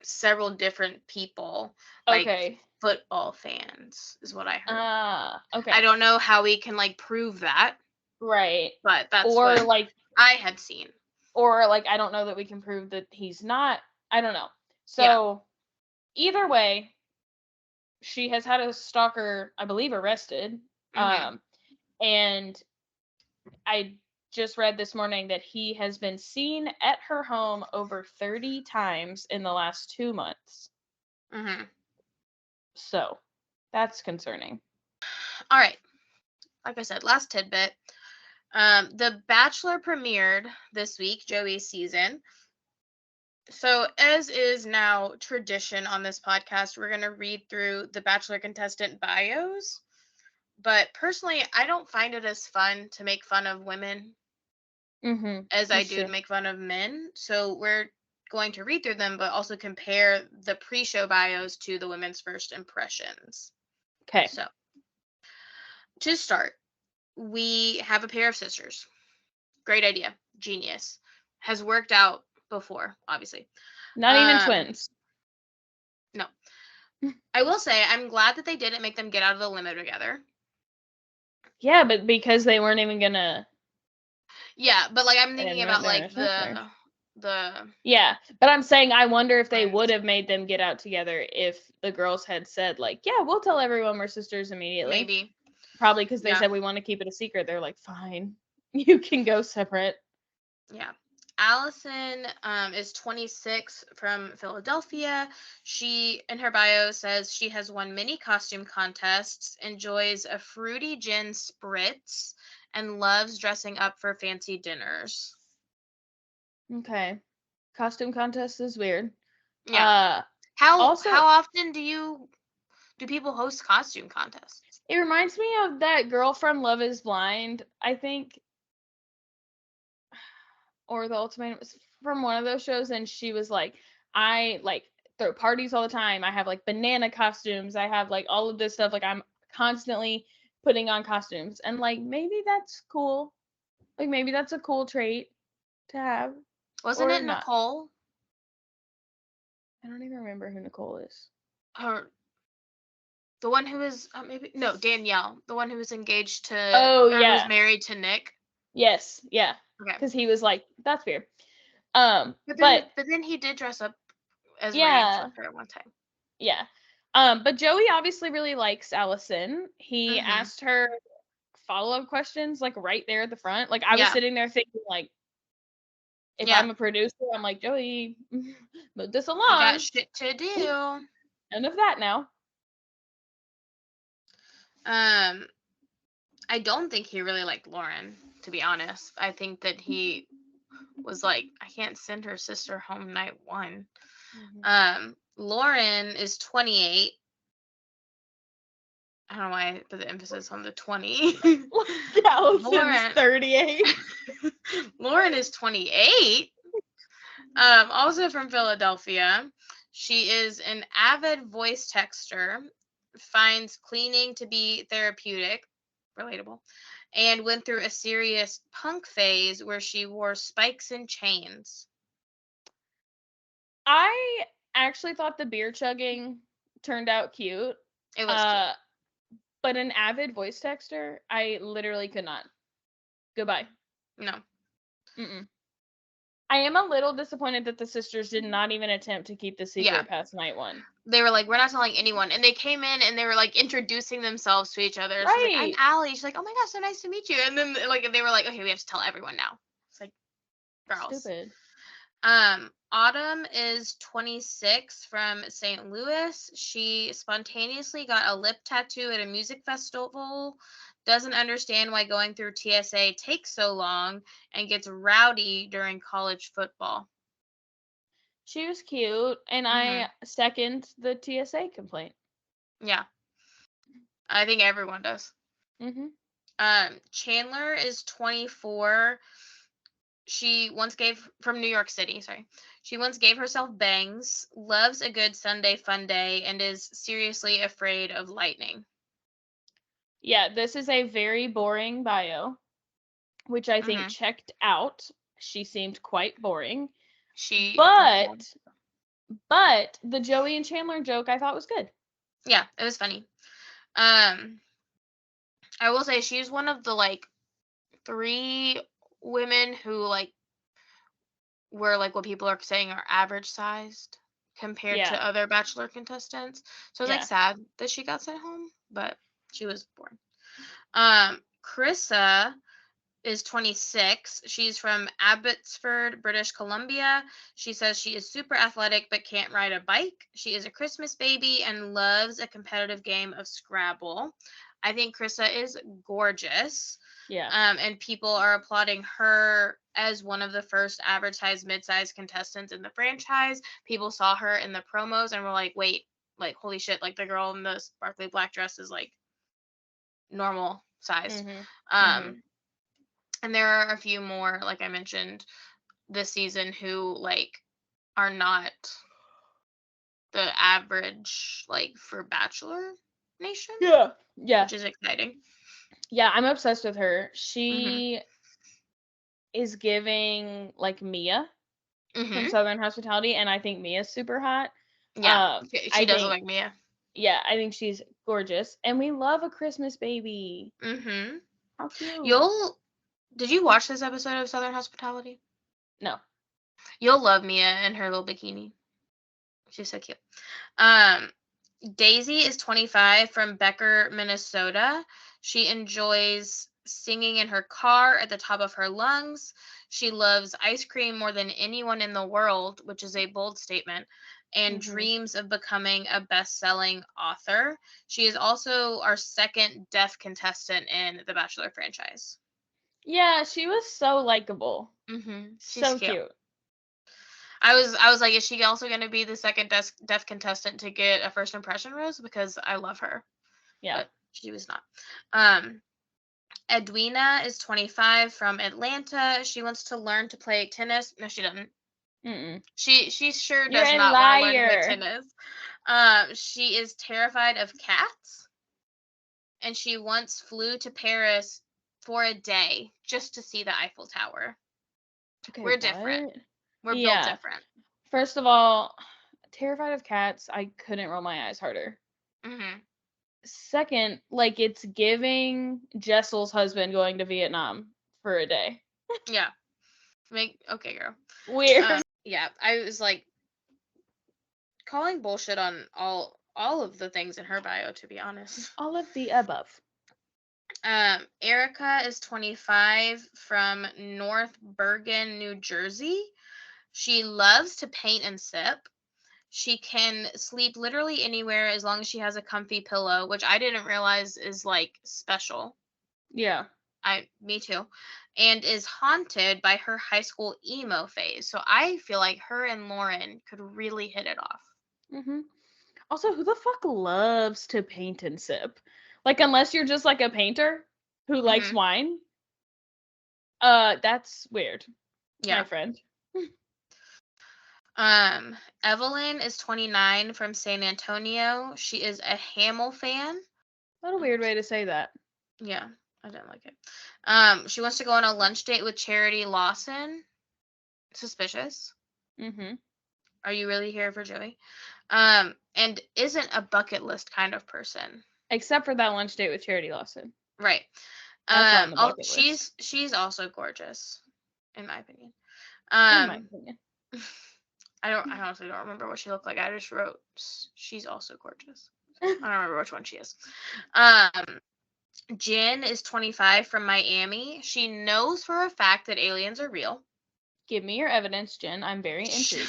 several different people, like Okay. football fans, is what I heard. Okay. I don't know how we can like prove that, Right. but that's Or what like I had seen. I don't know that we can prove that he's not. I don't know. Yeah. So either way, she has had a stalker, I believe, arrested. Mm-hmm. And I just read this morning that he has been seen at her home over 30 times in the last 2 months. Mm-hmm. So that's concerning. All right. Like I said, last tidbit. The Bachelor premiered this week, Joey's season. So, as is now tradition on this podcast, we're going to read through the Bachelor contestant bios. But personally, I don't find it as fun to make fun of women as I That's do to true. make fun of men. So, we're going to read through them, but also compare the pre show bios to the women's first impressions. Okay. So, to start, we have a pair of sisters. Great idea. Genius. Has worked out before, obviously. Not even Um, twins. no. I will say I'm glad that they didn't make them get out of the limo together. Yeah, but because they weren't even gonna, Yeah, but like I'm and thinking weren't about their like initials there. the Yeah, but I'm saying I wonder if they would friends. have made them get out together if the girls had said like, yeah, we'll tell everyone we're sisters immediately. Maybe. Probably because they Yeah. said we want to keep it a secret. They're like, fine, you can go separate. Yeah. Allison is 26 from Philadelphia. She, in her bio, says she has won many costume contests, enjoys a fruity gin spritz, and loves dressing up for fancy dinners. Okay. Costume contest is weird. Yeah. Uh How Also, often do people host costume contests? it reminds me of that girl from Love is Blind, I think, or The Ultimatum. It was from one of those shows, and she was like, I like throw parties all the time. I have like banana costumes. I have like all of this stuff. Like I'm constantly putting on costumes. And like maybe that's cool. Like maybe that's a cool trait to have Wasn't or it not. Nicole I don't even remember who Nicole is. or the one who was maybe no Danielle, the one who was engaged to Oh or who was yeah. married to Nick? Yes, yeah. Okay. Cuz he was like, that's weird. But But then he did dress up as Rance yeah, with her one time. yeah. But Joey obviously really likes Allison. He Mm-hmm. asked her follow-up questions like right there at the front. Like I was Yeah. sitting there thinking like, If Yeah. I'm a producer, I'm like, Joey, move this You got along. shit to do. End of that now. I don't think he really liked Lauren, to be honest. I think that he was like, I can't send her sister home night one. Lauren is 28. I don't know why I put the emphasis on the 20. Allison's Lauren 38. Lauren is 28. Also from Philadelphia. She is an avid voice texter, finds cleaning to be therapeutic, relatable, and went through a serious punk phase where she wore spikes and chains. I actually thought the beer chugging turned out cute. It was cute. But an avid voice texter, I literally could not. Goodbye. No. Mm-mm. I am a little disappointed that the sisters did not even attempt to keep the secret past night one. They were like, we're not telling anyone. And they came in and they were like introducing themselves to each other. She's like, I'm Right. Allie. She's like, oh my gosh, so nice to meet you. And then like they were like, okay, we have to tell everyone now. It's like, girls. Stupid. Autumn is 26 from St. Louis. She spontaneously got a lip tattoo at a music festival, doesn't understand why going through TSA takes so long, and gets rowdy during college football. She was cute, and I second the TSA complaint. Yeah. I think everyone does. Chandler is 24. She once gave from New York City, sorry. She once gave herself bangs, loves a good Sunday fun day, and is seriously afraid of lightning. Yeah, this is a very boring bio, which I think checked out. She seemed quite boring. But the Joey and Chandler joke I thought was good. Yeah, it was funny. I will say she's one of the like 3 women who like were like what people are saying are average sized compared to other Bachelor contestants. So it was like sad that she got sent home, but she was born. Carissa is 26. She's from Abbotsford, British Columbia. She says she is super athletic but can't ride a bike. She is a Christmas baby and loves a competitive game of Scrabble. I think Carissa is gorgeous. Yeah. And people are applauding her as one of the first advertised mid-sized contestants in the franchise. People saw her in the promos and were like, wait, like, holy shit, like the girl in the sparkly black dress is like normal size. And there are a few more, like I mentioned, this season who like are not the average like for Bachelor Nation. Yeah. Which is exciting. Yeah, I'm obsessed with her. She is giving like Mia from Southern Hospitality, and I think Mia's super hot. Yeah, she does look like Mia. Yeah, I think she's gorgeous, and we love a Christmas baby. How cute. Did you watch this episode of Southern Hospitality? No. You'll love Mia in her little bikini. She's so cute. Daisy is 25 from Becker, Minnesota. She enjoys singing in her car at the top of her lungs. She loves ice cream more than anyone in the world, which is a bold statement, and dreams of becoming a best-selling author. She is also our second deaf contestant in the Bachelor franchise. Yeah, she was so likable. She's so cute. I was like, is she also going to be the second deaf contestant to get a first impression rose? Because I love her. Yeah. But she was not. Edwina is 25 from Atlanta. She wants to learn to play tennis. No, she doesn't. She sure does not want to learn to play tennis. She is terrified of cats. And she once flew to Paris for a day just to see the Eiffel Tower. Okay, we're different. We're built different. First of all, terrified of cats, I couldn't roll my eyes harder. Second, like it's giving Jessel's husband going to Vietnam for a day. Yeah. Okay, girl. Weird. Yeah, I was like calling bullshit on all of the things in her bio, to be honest. All of the above. Erica is 25 from North Bergen, New Jersey. She loves to paint and sip. She can sleep literally anywhere as long as she has a comfy pillow, which I didn't realize is like special. Yeah. Me too. And is haunted by her high school emo phase. So I feel like her and Lauren could really hit it off. Mm-hmm. Also, who the fuck loves to paint and sip? Like, unless you're just like a painter who likes Mm-hmm. wine. That's weird, my Yeah. friend. Evelyn is 29 from San Antonio. She is a Hamill fan. What a weird way to say that. Yeah, I didn't like it. She wants to go on a lunch date with Charity Lawson. Suspicious. Mm-hmm. Are you really here for Joey? And isn't a bucket list kind of person. Except for that lunch date with Charity Lawson. Right. That's on the bucket list. She's also gorgeous, in my opinion. In my opinion. I honestly don't remember what she looked like. I just wrote she's also gorgeous. I don't remember which one she is. Jen is 25 from Miami. She knows for a fact that aliens are real. Give me your evidence, Jen. I'm very intrigued.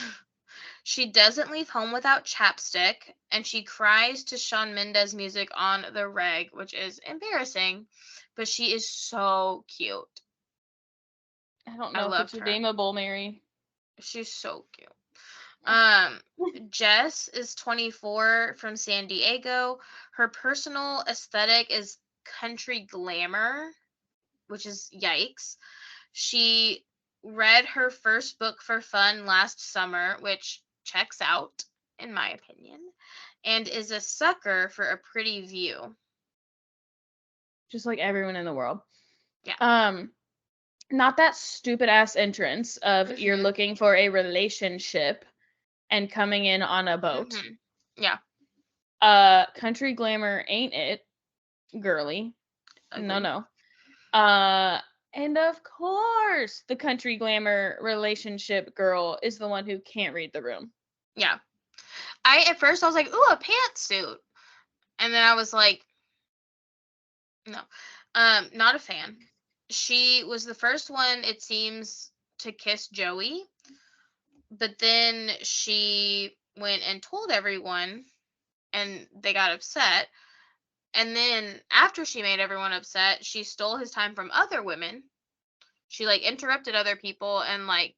She doesn't leave home without chapstick, and she cries to Shawn Mendes music on the reg, which is embarrassing, but she is so cute. I don't know if it's redeemable, Mary. She's so cute. Jess is 24 from San Diego. Her personal aesthetic is country glamour, which is yikes. She read her first book for fun last summer, which checks out, in my opinion, and is a sucker for a pretty view. Just like everyone in the world. Yeah. Not that stupid ass entrance of you're looking for a relationship and coming in on a boat. Yeah. Country glamour ain't it, girly. Agreed. No. And of course, the country glamour relationship girl is the one who can't read the room. Yeah. At first I was like, ooh, a pantsuit. And then I was like, no. Not a fan. She was the first one, it seems, to kiss Joey. But then she went and told everyone, and they got upset. And then after she made everyone upset, she stole his time from other women. She like interrupted other people and like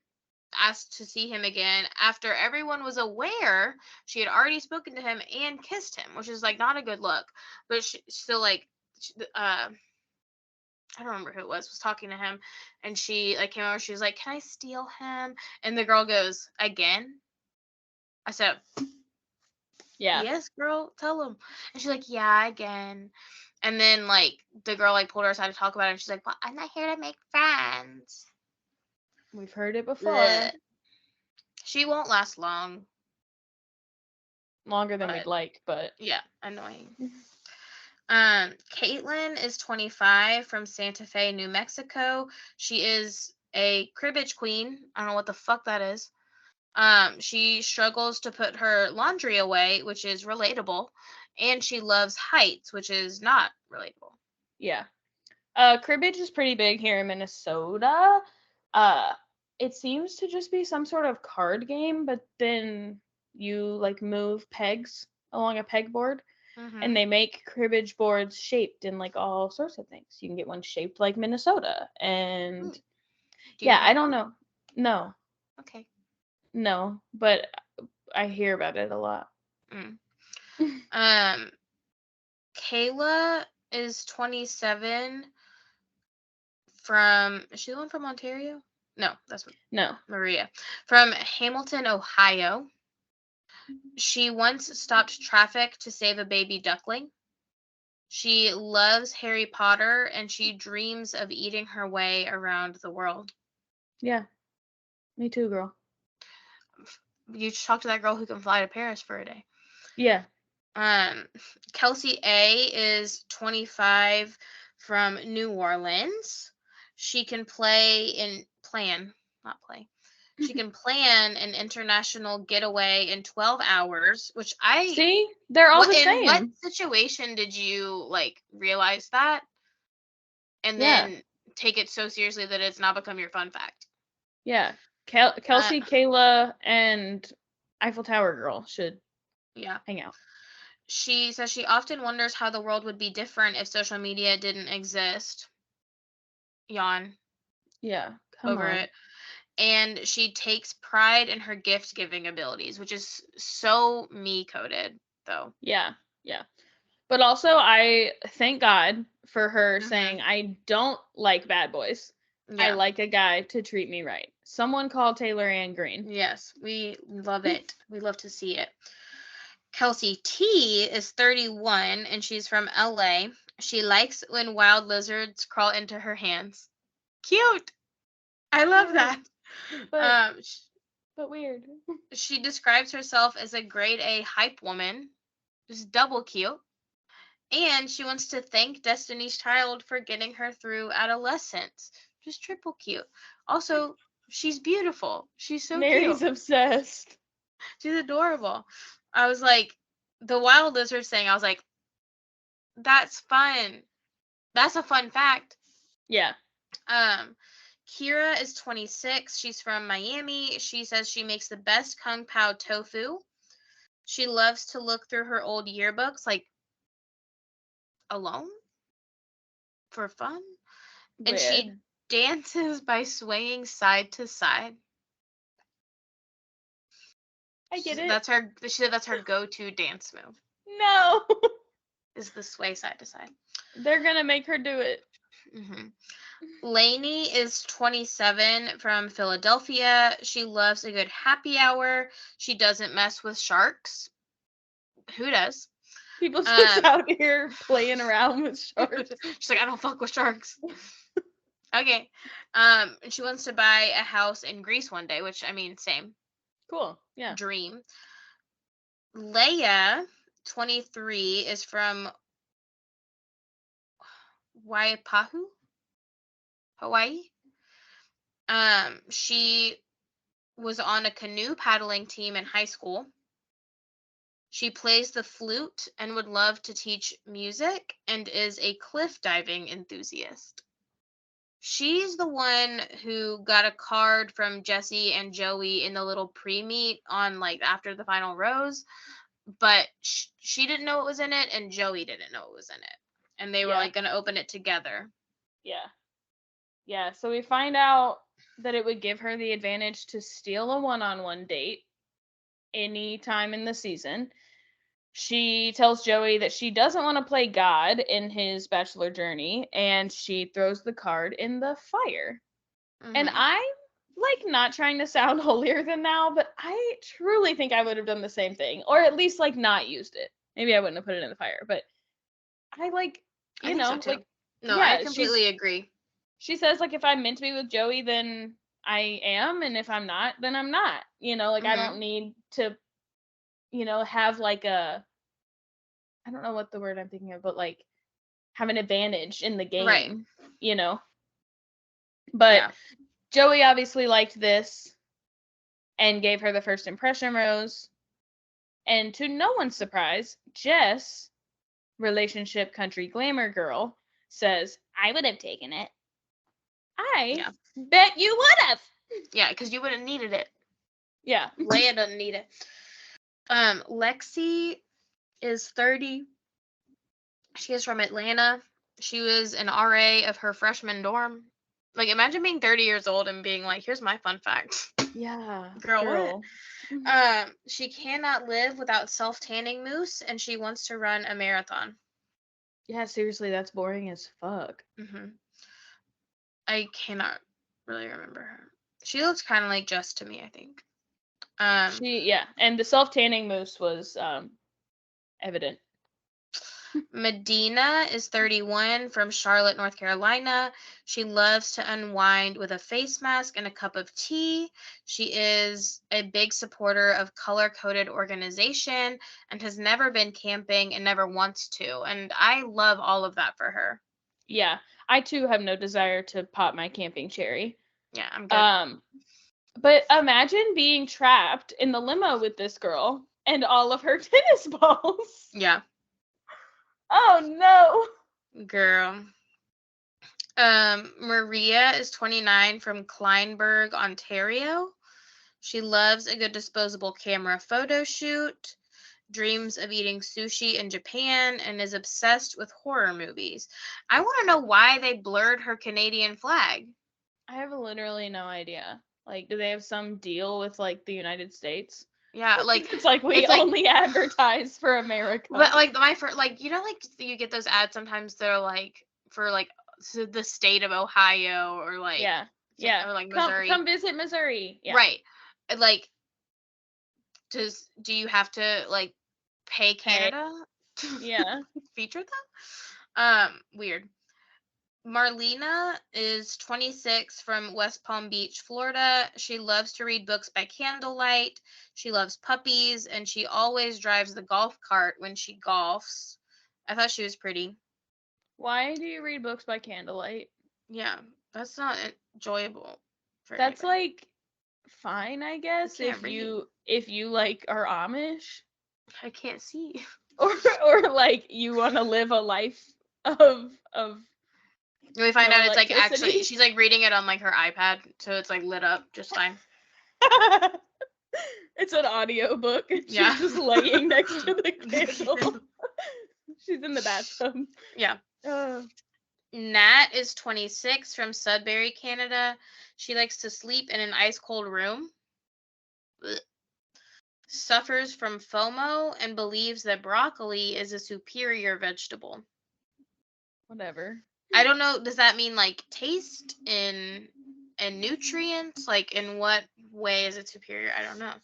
asked to see him again after everyone was aware she had already spoken to him and kissed him, which is like not a good look. But she still like I don't remember who it was talking to him, and she like came over. She was like, "Can I steal him?" And the girl goes, "Again?" I said, Yeah. "Yes, girl, tell him." And she's like, "Yeah, again." And then like the girl like pulled her aside to talk about it, and she's like, "Well, I'm not here to make friends." We've heard it before. Blech. She won't last long. Longer than we'd like, but yeah, annoying. Caitlin is 25 from Santa Fe, New Mexico. She is a cribbage queen. I don't know what the fuck that is. She struggles to put her laundry away, which is relatable, and she loves heights, which is not relatable. Yeah. Cribbage is pretty big here in Minnesota. It seems to just be some sort of card game, but then you like move pegs along a pegboard. And they make cribbage boards shaped in like all sorts of things. You can get one shaped like Minnesota. And yeah, I don't know. No. Okay. No, but I hear about it a lot. Kayla is 27 from, is she the one from Ontario? No, that's Maria. From Hamilton, Ohio. She once stopped traffic to save a baby duckling. She loves Harry Potter, and she dreams of eating her way around the world. Yeah. Me too, girl. You should talk to that girl who can fly to Paris for a day. Yeah. Kelsey A is 25 from New Orleans. She can She can plan an international getaway in 12 hours, which see, they're all the same. In what situation did you like realize that? and Yeah. then take it so seriously that it's now become your fun fact. Yeah. Kelsey, Kayla, and Eiffel Tower Girl should hang out. She says she often wonders how the world would be different if social media didn't exist. Yawn. Yeah. Come Over on. it. And she takes pride in her gift giving abilities, which is so me coded, though. Yeah. Yeah. But also, I thank God for her saying, I don't like bad boys. I like a guy to treat me right. Someone call Taylor Ann Green. Yes, we love it. We love to see it. Kelsey T is 31 and she's from LA. She likes when wild lizards crawl into her hands. Cute. I love that. But weird. She describes herself as a grade A hype woman. Just double cute. And she wants to thank Destiny's Child for getting her through adolescence. Just triple cute. Also, she's beautiful. She's so Mary's cute. obsessed. She's adorable. I was like, the wild lizard thing, I was like, that's fun. That's a fun fact. Yeah. Kira is 26. She's from Miami. She says she makes the best Kung Pao tofu. She loves to look through her old yearbooks, like, alone for fun. And she dances by swaying side to side. I get it. She said that's her go-to dance move. No. Is the sway side to side. They're gonna make her do it. Lainey is 27 from Philadelphia. She loves a good happy hour. She doesn't mess with sharks. Who does? People just out here playing around with sharks. She's like, I don't fuck with sharks. Okay. And she wants to buy a house in Greece one day, which, I mean, same. Cool. Yeah. Dream. Leia, 23, is from Waipahu, Hawaii. She was on a canoe paddling team in high school. She plays the flute and would love to teach music and is a cliff diving enthusiast. She's the one who got a card from Jesse and Joey in the little pre-meet on, like, after the final rose, but she didn't know what was in it and Joey didn't know what was in it. And they were like going to open it together. Yeah. Yeah, so we find out that it would give her the advantage to steal a one-on-one date any time in the season. She tells Joey that she doesn't want to play God in his bachelor journey, and she throws the card in the fire. And I'm, like, not trying to sound holier than thou, but I truly think I would have done the same thing, or at least, like, not used it. Maybe I wouldn't have put it in the fire, but I, like, you know, so too. like, no, yeah, I completely agree. She says, like, if I'm meant to be with Joey, then I am, and if I'm not, then I'm not. You know, like, I don't need to, have, like, I don't know what the word I'm thinking of, but, like, have an advantage in the game, But Joey obviously liked this and gave her the first impression rose. And to no one's surprise, Jess, relationship country glamour girl, says, I would have taken it. I bet you would have. Yeah, because you would have needed it. Yeah. Leia doesn't need it. Lexi is 30. She is from Atlanta. She was an RA of her freshman dorm. Like, imagine being 30 years old and being like, here's my fun fact. Yeah. Girl. What? She cannot live without self-tanning mousse, and she wants to run a marathon. Yeah, seriously, that's boring as fuck. I cannot really remember her. She looks kind of like Jess to me, I think. And the self-tanning mousse was evident. Medina is 31 from Charlotte, North Carolina. She loves to unwind with a face mask and a cup of tea. She is a big supporter of color-coded organization and has never been camping and never wants to. And I love all of that for her. Yeah, I too have no desire to pop my camping cherry. Yeah, I'm good. But imagine being trapped in the limo with this girl and all of her tennis balls. Yeah. Oh no. Girl. Maria is 29 from Kleinburg, Ontario. She loves a good disposable camera photo shoot, dreams of eating sushi in Japan, and is obsessed with horror movies. I want to know why they blurred her Canadian flag. I have literally no idea. Like, do they have some deal with like the United States? Yeah, like It's like we it's like, only advertise for America. but like my first, like like you get those ads sometimes. They're like for like the state of Ohio or like yeah. or like Come Missouri, visit Missouri. Yeah. right? Like, do you have to like pay Canada to Yeah. feature them? Weird. Marlena is 26 from West Palm Beach, Florida. She loves to read books by candlelight. She loves puppies, and she always drives the golf cart when she golfs. I thought she was pretty. Why do you read books by candlelight? Yeah, that's not enjoyable for That's anybody. like fine, I guess, can't read. if you like are Amish I can't see. or like you want to live a life of We find no out it's like actually electricity. she's like reading it on like her iPad, so it's like lit up just fine. It's an audio book. Yeah. She's just laying next to the candle. She's in the bathtub. Yeah. Uh, Nat is 26 from Sudbury, Canada. She likes to sleep in an ice cold room. Blech. Suffers from FOMO and believes that broccoli is a superior vegetable. whatever. I don't know. Does that mean like taste and nutrients? Like in what way is it superior? I don't know.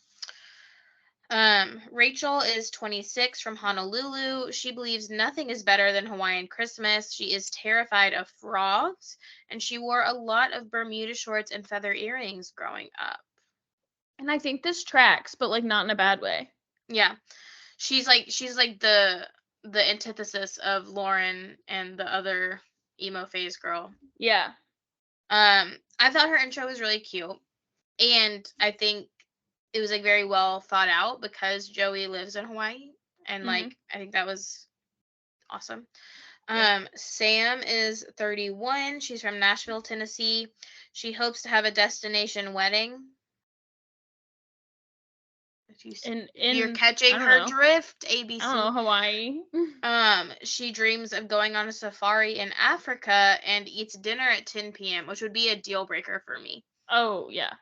Rachel is 26 from Honolulu. She believes nothing is better than Hawaiian Christmas. She is terrified of frogs, and she wore a lot of Bermuda shorts and feather earrings growing up. And I think this tracks, but like not in a bad way. Yeah. She's like the antithesis of Lauren and the other emo phase girl. Yeah. I thought her intro was really cute, and I think it was like very well thought out because Joey lives in Hawaii, and like I think that was awesome. Sam is 31. She's from Nashville, Tennessee. She hopes to have a destination wedding. You're catching her drift, ABC. I don't know, Hawaii. She dreams of going on a safari in Africa and eats dinner at 10 p.m., which would be a deal breaker for me. Oh, yeah.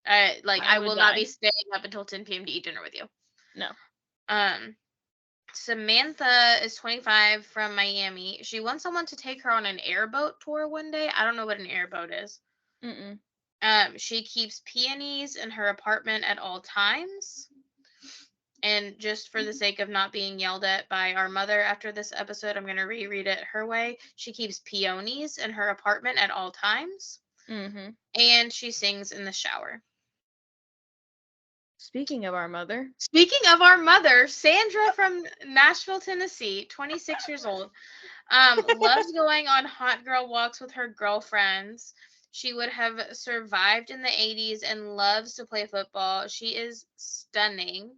I will not be staying up until 10 p.m. to eat dinner with you. No. Samantha is 25 from Miami. She wants someone to take her on an airboat tour one day. I don't know what an airboat is. She keeps peonies in her apartment at all times. And just for the sake of not being yelled at by our mother after this episode, I'm going to reread it her way. She keeps peonies in her apartment at all times. And she sings in the shower. Speaking of our mother, Sandra from Nashville, Tennessee, 26 years old, loves going on hot girl walks with her girlfriends. She would have survived in the 80s and loves to play football. She is stunning.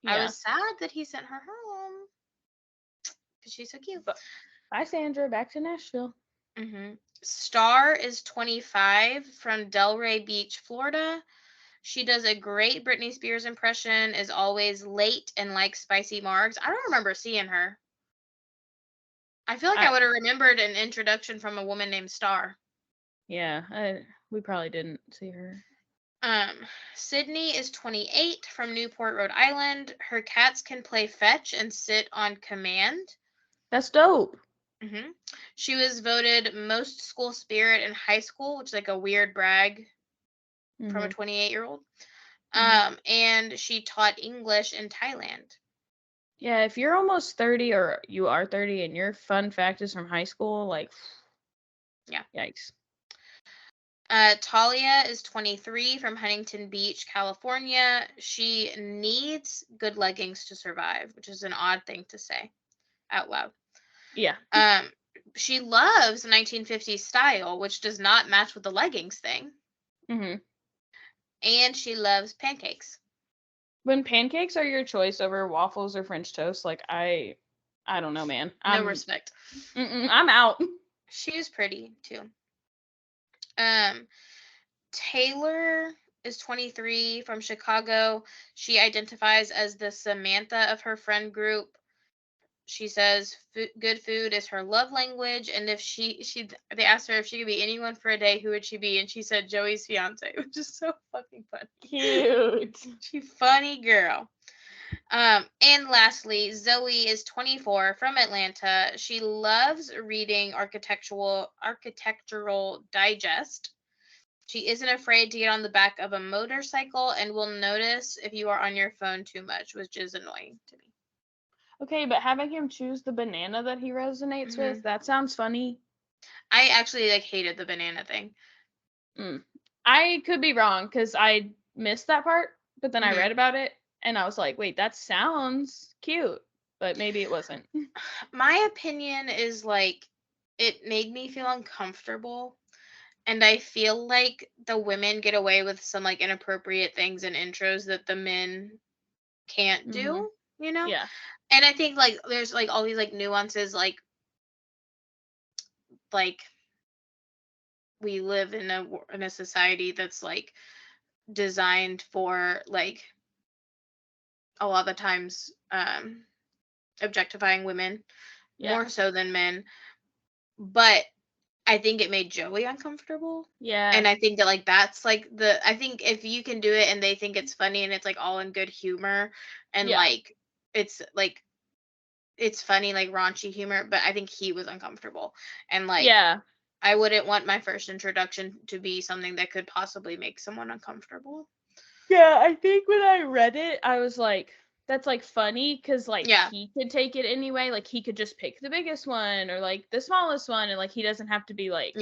Yeah. I was sad that he sent her home because she's so cute. Bye, Sandra. Back to Nashville. Star is 25 from Delray Beach, Florida. She does a great Britney Spears impression, is always late, and likes spicy margs. I don't remember seeing her. I feel like I would have remembered an introduction from a woman named Star. Yeah, we probably didn't see her. Sydney is 28 from Newport, Rhode Island. Her cats can play fetch and sit on command. That's dope. She was voted most school spirit in high school, which is like a weird brag from a 28-year-old. And she taught English in Thailand. Yeah, if you're almost 30 or you are 30 and your fun fact is from high school, like, yeah. Yikes. Talia is 23 from Huntington Beach, California. She needs good leggings to survive, which is an odd thing to say out loud. Yeah. She loves 1950s style, which does not match with the leggings thing. And she loves pancakes. When pancakes are your choice over waffles or French toast, like I don't know, man. No respect. I'm out. She was pretty too. Um, Taylor is 23 from Chicago. She identifies as the Samantha of her friend group. She says good food is her love language, and if they asked her if she could be anyone for a day, who would she be? And she said Joey's fiance, which is so fucking funny. Cute. She funny girl. And lastly, Zoe is 24 from Atlanta. She loves reading architectural digest. She isn't afraid to get on the back of a motorcycle and will notice if you are on your phone too much, which is annoying to me. Okay, but having him choose the banana that he resonates with, that sounds funny. I actually hated the banana thing. I could be wrong because I missed that part, but then I read about it and I was like, wait, that sounds cute, but maybe it wasn't. My opinion is it made me feel uncomfortable, and I feel like the women get away with some inappropriate things in intros that the men can't do, Yeah. And I think there's all these nuances, like we live in a society that's designed for a lot of the times objectifying women more so than men, but I think it made Joey uncomfortable. Yeah. And I think that that's I think if you can do it and they think it's funny and it's all in good humor and it's funny, raunchy humor, but I think he was uncomfortable. And I wouldn't want my first introduction to be something that could possibly make someone uncomfortable. Yeah, I think when I read it, I was like, that's funny because he could take it anyway. He could just pick the biggest one or the smallest one, and he doesn't have to be literal.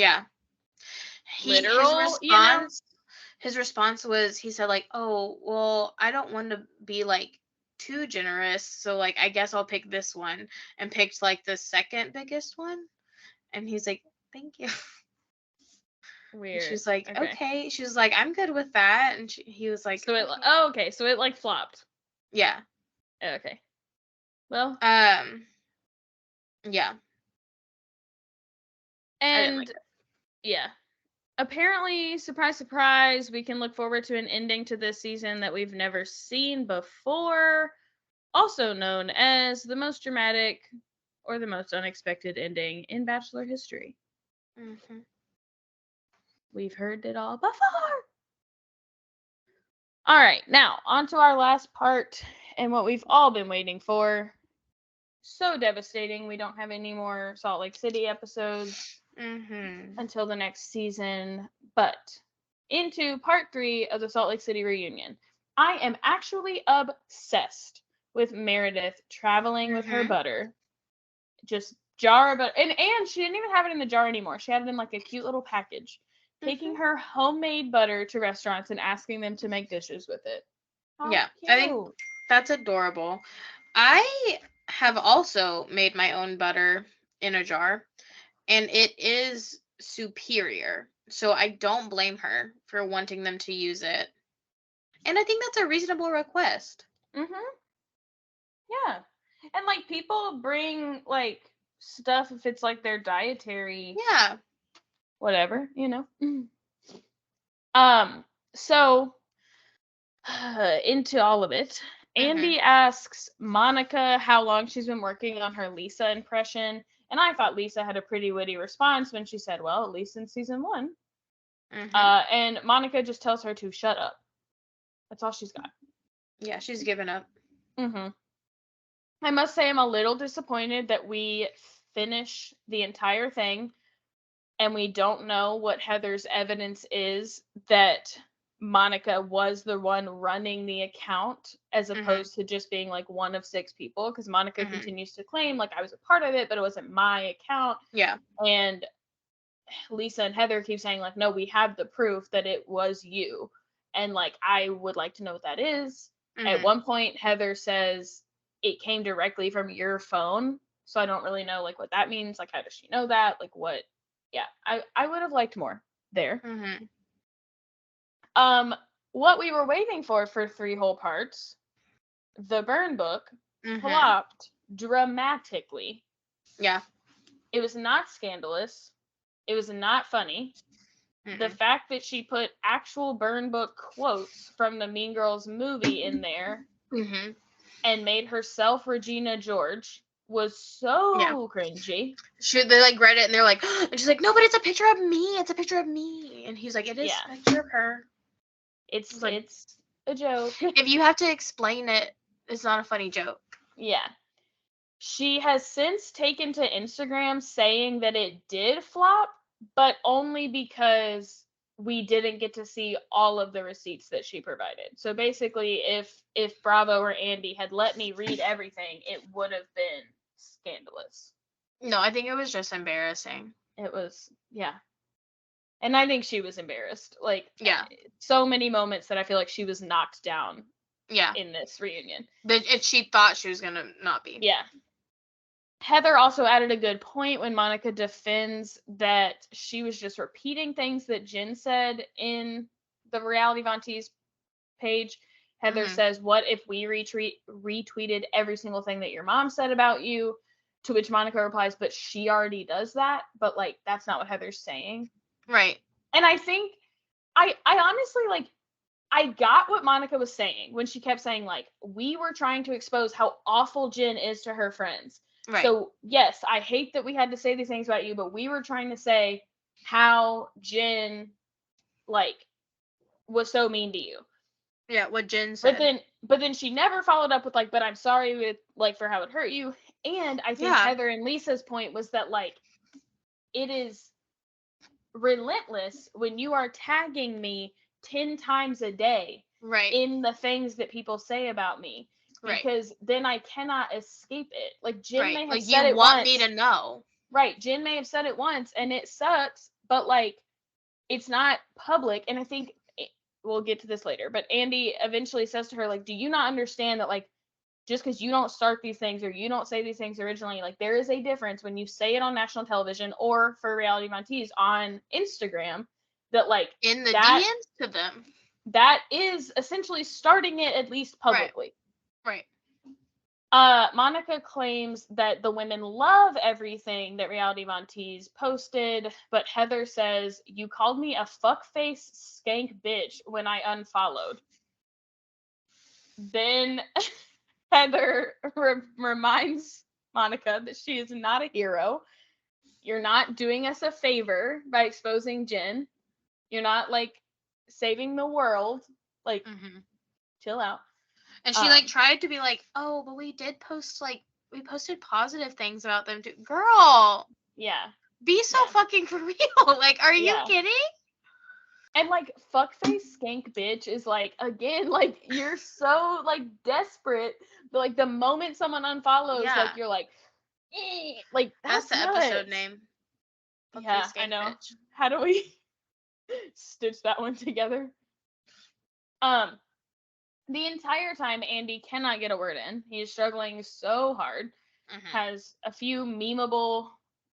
His response was, he said oh well, I don't want to be too generous, so I guess I'll pick this one, and picked the second biggest one, and he's like, thank you. Weird. She's like, okay. She was like, I'm good with that, and he was like, so it okay, so it flopped. Yeah. Okay. Well. Yeah. And yeah. Apparently, surprise, surprise, we can look forward to an ending to this season that we've never seen before, also known as the most dramatic or the most unexpected ending in Bachelor history. We've heard it all before. All right, now on to our last part and what we've all been waiting for. So devastating. We don't have any more Salt Lake City episodes until the next season. But into part 3 of the Salt Lake City reunion. I am actually obsessed with Meredith traveling with her butter. Just jar of butter. And she didn't even have it in the jar anymore. She had it in a cute little package. Taking her homemade butter to restaurants and asking them to make dishes with it. How cute. I think that's adorable. I have also made my own butter in a jar, and it is superior. So I don't blame her for wanting them to use it. And I think that's a reasonable request. Yeah. And people bring stuff if it's their dietary. Yeah. Whatever, So into all of it. Andy asks Monica how long she's been working on her Lisa impression, and I thought Lisa had a pretty witty response when she said, well, at least in season 1. And Monica just tells her to shut up. That's all she's got. Yeah, she's given up. I must say I'm a little disappointed that we finish the entire thing and we don't know what Heather's evidence is that Monica was the one running the account as opposed to just being one of 6 people, because Monica continues to claim I was a part of it, but it wasn't my account. Yeah. And Lisa and Heather keep saying no, we have the proof that it was you. And I would like to know what that is. At one point Heather says it came directly from your phone. So I don't really know what that means. How does she know that? What? Yeah, I would have liked more there. What we were waiting for 3 whole parts, the burn book, flopped dramatically. Yeah. It was not scandalous. It was not funny. The fact that she put actual burn book quotes from the Mean Girls movie in there and made herself Regina George was so cringy. They like read it and they're like, and she's like, no, but it's a picture of me. It's a picture of me. And he's like, it is a picture of her. It's a joke. If you have to explain it, it's not a funny joke. Yeah. She has since taken to Instagram saying that it did flop, but only because we didn't get to see all of the receipts that she provided. So basically, if Bravo or Andy had let me read everything, it would have been scandalous. No, I think it was just embarrassing. It was, yeah. And I think she was embarrassed. Like, yeah, so many moments that I feel like she was knocked down. Yeah. In this reunion. She thought she was gonna not be. Yeah. Heather also added a good point when Monica defends that she was just repeating things that Jen said in the Reality Von Tease page. Heather says, what if we retweeted every single thing that your mom said about you? To which Monica replies, but she already does that. But, like, that's not what Heather's saying. Right. And I think, I honestly, like, I got what Monica was saying when she kept saying, like, we were trying to expose how awful Jen is to her friends. Right. So, yes, I hate that we had to say these things about you, but we were trying to say how Jen, like, was so mean to you. Yeah, what Jen said. But then she never followed up with, like, but I'm sorry with, like, for how it hurt you. And I think Heather and Lisa's point was that, like, it is relentless when you are tagging me 10 times a day in the things that people say about me. Because then I cannot escape it. Like, Jen may have said it once. You want me to know. Right. Jen may have said it once and it sucks, but, like, it's not public. And I think we'll get to this later, but Andy eventually says to her, like, do you not understand that, like, just because you don't start these things or you don't say these things originally, like, there is a difference when you say it on national television or for Reality Von Tease on Instagram, that, like, in the DMs to them, that is essentially starting it, at least publicly. Right. Monica claims that the women love everything that Reality Von Tease posted, but Heather says, you called me a fuckface skank bitch when I unfollowed. Then Heather reminds Monica that she is not a hero. You're not doing us a favor by exposing Jen. You're not, like, saving the world. Like, chill out. And she, like, tried to be like, oh, but we did post, like, we posted positive things about them too. Girl. Yeah. Be so fucking for real. Like, are you kidding? And, like, fuckface skank bitch is, like, again, like, you're so, like, desperate. But, like, the moment someone unfollows, like, you're like, eh. Like, that's the nuts. episode name. Fuckface skank I know. Bitch. How do we stitch that one together? The entire time, Andy cannot get a word in. He is struggling so hard. Has a few memeable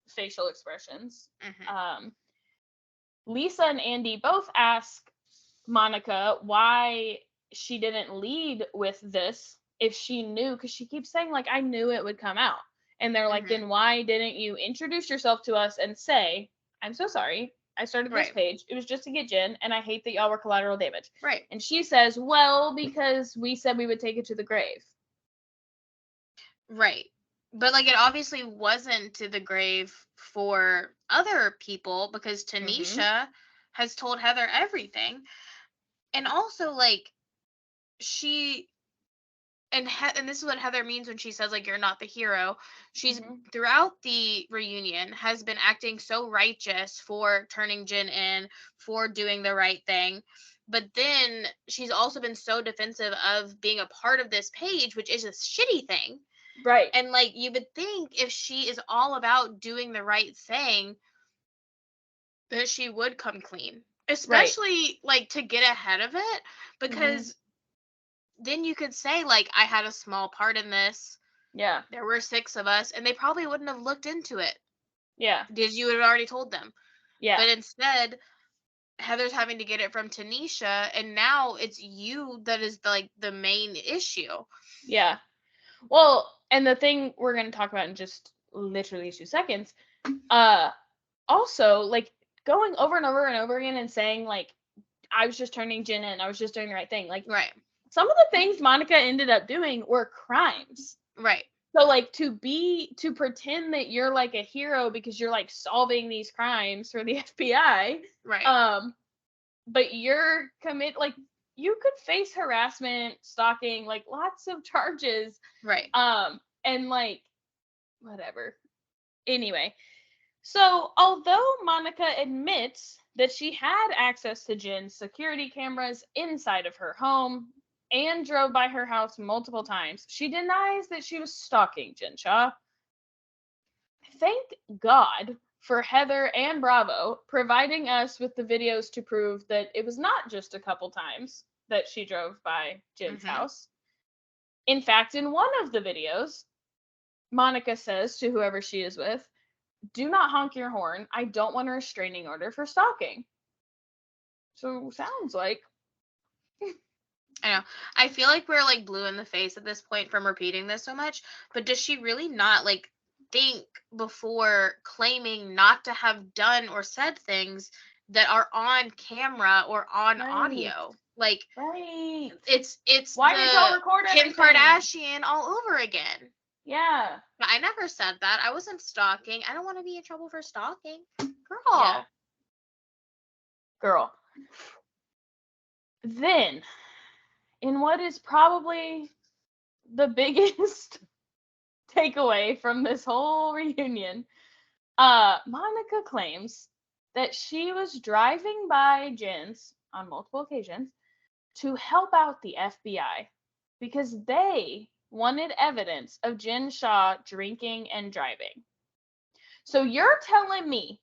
facial expressions. Lisa and Andy both ask Monica why she didn't lead with this if she knew, because she keeps saying, like, I knew it would come out. And they're like, then why didn't you introduce yourself to us and say, I'm so sorry. I started this page. It was just to get Jen, and I hate that y'all were collateral damage. Right. And she says, well, because we said we would take it to the grave. Right. But, like, it obviously wasn't to the grave for other people because Tanisha has told Heather everything. And also, like, she... And this is what Heather means when she says, like, you're not the hero. She's, throughout the reunion, has been acting so righteous for turning Jen in, for doing the right thing. But then she's also been so defensive of being a part of this page, which is a shitty thing. Right. And, like, you would think if she is all about doing the right thing, that she would come clean. Especially, like, to get ahead of it. Because... then you could say, like, I had a small part in this. Yeah. There were 6 of us, and they probably wouldn't have looked into it. Yeah. Because you had already told them. Yeah. But instead, Heather's having to get it from Tanisha, and now it's you that is, like, the main issue. Yeah. Well, and the thing we're going to talk about in just literally 2 seconds, also, like, going over and over and over again and saying, like, I was just turning Jen in. I was just doing the right thing. Like, Right. some of the things Monica ended up doing were crimes. Right. So, like, to pretend that you're, like, a hero because you're, like, solving these crimes for the FBI. Right. But you're like, you could face harassment, stalking, like, lots of charges. Right. And, like, whatever. Anyway, so although Monica admits that she had access to Jen's security cameras inside of her home and drove by her house multiple times, she denies that she was stalking Jen Shaw. Thank God for Heather and Bravo providing us with the videos to prove that it was not just a couple times that she drove by Jen's house. In fact, in one of the videos, Monica says to whoever she is with, "Do not honk your horn. I don't want a restraining order for stalking." So sounds like. I know. I feel like we're like blue in the face at this point from repeating this so much, but does she really not like think before claiming not to have done or said things that are on camera or on audio? Like, Right. it's Why did y'all record Kim everything? Kardashian all over again. Yeah. But I never said that. I wasn't stalking. I don't want to be in trouble for stalking. Girl. Yeah. Girl. Then, in what is probably the biggest takeaway from this whole reunion, Monica claims that she was driving by Jen's on multiple occasions to help out the FBI because they wanted evidence of Jen Shaw drinking and driving. So you're telling me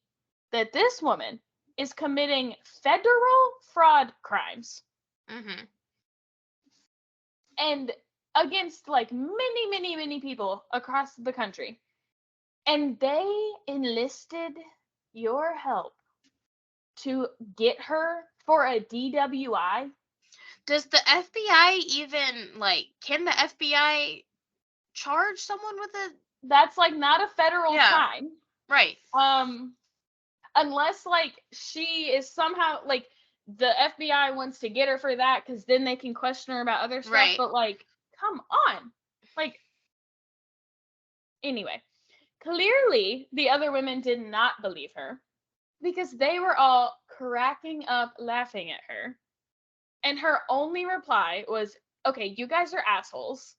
that this woman is committing federal fraud crimes and against like many people across the country, and they enlisted your help to get her for a DWI? Does the FBI even like, can the FBI charge someone with a That's like not a federal crime. Right. Unless like she is somehow like the FBI wants to get her for that because then they can question her about other stuff. Right. But like, come on. Like, anyway, clearly the other women did not believe her because they were all cracking up laughing at her. And her only reply was, "Okay, you guys are assholes."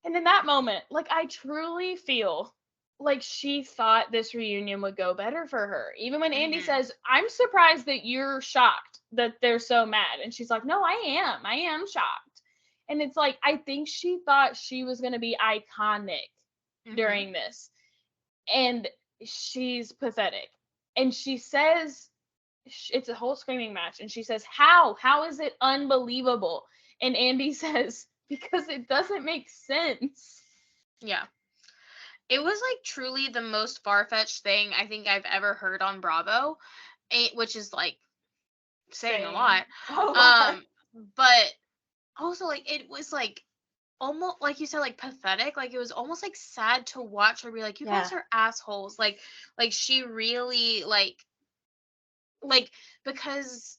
And in that moment, like, I truly feel like she thought this reunion would go better for her. Even when Andy says, "I'm surprised that you're shocked that they're so mad." And she's like, "No, I am shocked." And it's like, I think she thought she was going to be iconic during this. And she's pathetic. And she says, it's a whole screaming match. And she says, How is it unbelievable? And Andy says, because it doesn't make sense. Yeah. It was like truly the most far-fetched thing I think I've ever heard on Bravo, which is like saying a lot. But also like it was like almost like you said, like pathetic. Like it was almost like sad to watch her be like, "You guys are assholes." Like she really like because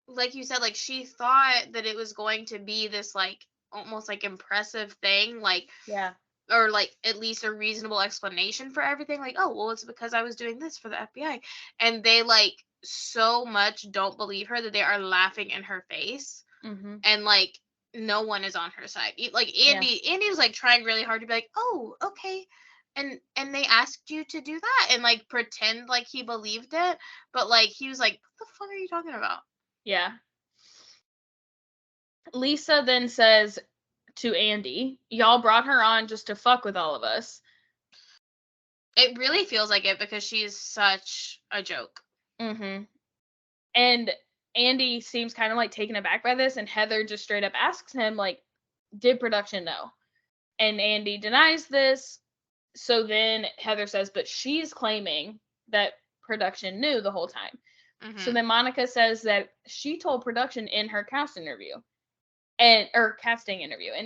like you said, like she thought that it was going to be this like almost like impressive thing, like or like at least a reasonable explanation for everything, like, "Oh, well, it's because I was doing this for the FBI." And they like so much don't believe her that they are laughing in her face. And like no one is on her side. Like Andy was like trying really hard to be like, "Oh, okay." And they asked you to do that and like pretend like he believed it, but like he was like, "What the fuck are you talking about?" Yeah. Lisa then says to Andy, "Y'all brought her on just to fuck with all of us." It really feels like it because she's such a joke. And Andy seems kind of like taken aback by this, and Heather just straight up asks him, like, "Did production know?" And Andy denies this. So then Heather says, "But she's claiming that production knew the whole time." So then Monica says that she told production in her casting interview. And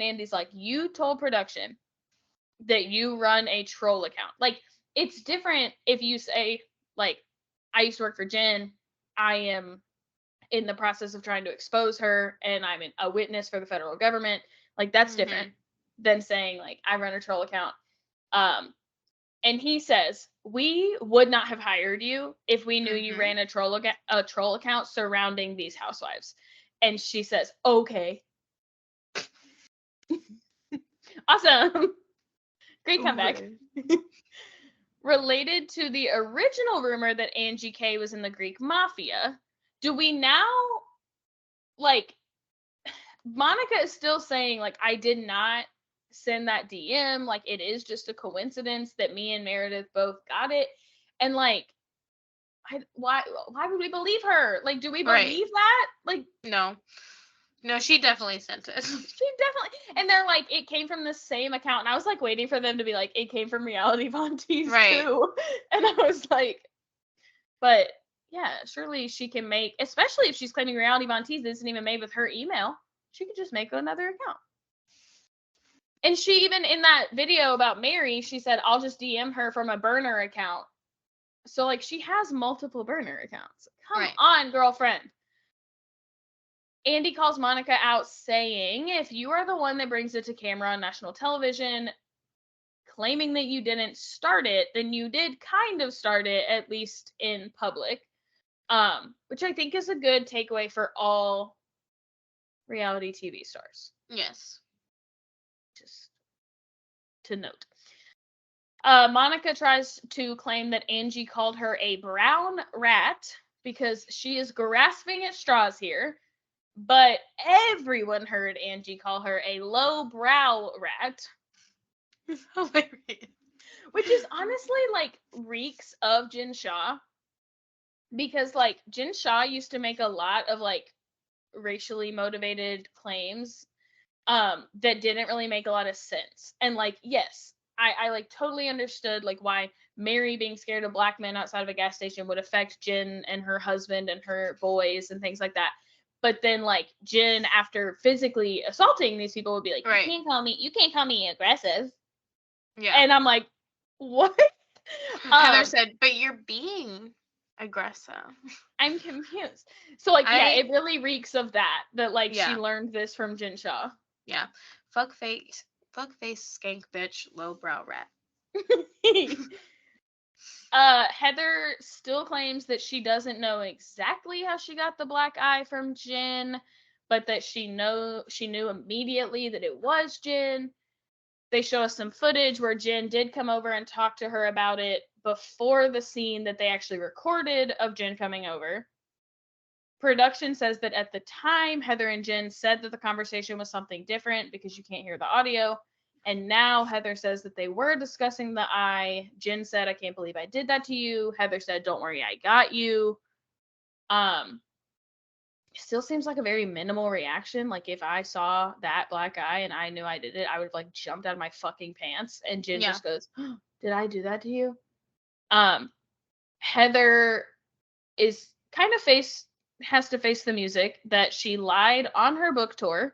Andy's like, "You told production that you run a troll account." Like, it's different if you say, like, I used to work for Jen. I am in the process of trying to expose her, and I'm a witness for the federal government. Like, that's different than saying, like, I run a troll account. And he says, we would not have hired you if we knew you ran a troll account surrounding these housewives. And she says, okay. Awesome. Great comeback. Related to the original rumor that Angie K was in the Greek mafia, do we now, like, Monica is still saying, like, I did not send that DM, like, it is just a coincidence that me and Meredith both got it. And, like, why would we believe her? Like, do we believe that? Like, no, she definitely sent it. She definitely, and they're like, it came from the same account, and I was like waiting for them to be like, it came from Reality Von Tease too, and I was like, but yeah, surely she can make, especially if she's claiming Reality Von Tease isn't even made with her email, she could just make another account. And she even, in that video about Mary, she said, I'll just DM her from a burner account. So, like, she has multiple burner accounts. Come on, girlfriend. Andy calls Monica out saying, if you are the one that brings it to camera on national television, claiming that you didn't start it, then you did kind of start it, at least in public. Which I think is a good takeaway for all reality TV stars. Yes. Just to note. Monica tries to claim that Angie called her a brown rat because she is grasping at straws here. But everyone heard Angie call her a low-brow rat. It's hilarious. Which is honestly, like, reeks of Jen Shah. Because, like, Jen Shah used to make a lot of, like, racially motivated claims that didn't really make a lot of sense. And, like, yes, I like, totally understood, like, why Mary being scared of black men outside of a gas station would affect Jen and her husband and her boys and things like that. But then, like, Jen, after physically assaulting these people, would be like, you can't call me aggressive. Yeah. And I'm like, what? Heather said, but you're being aggressive. I'm confused. So, like, yeah, it really reeks of that, like, she learned this from Jen Shah. Yeah. Fuck face, skank bitch, lowbrow rat. Heather still claims that she doesn't know exactly how she got the black eye from Jen, but that she knew immediately that it was Jen. They show us some footage where Jen did come over and talk to her about it before the scene that they actually recorded of Jen coming over. Production says that at the time, Heather and Jen said that the conversation was something different because you can't hear the audio. And now Heather says that they were discussing the eye. Jen said, I can't believe I did that to you. Heather said, don't worry, I got you. Still seems like a very minimal reaction. Like, if I saw that black eye and I knew I did it, I would have, like, jumped out of my fucking pants. And Jen just goes, oh, did I do that to you? Heather is kind of has to face the music that she lied on her book tour.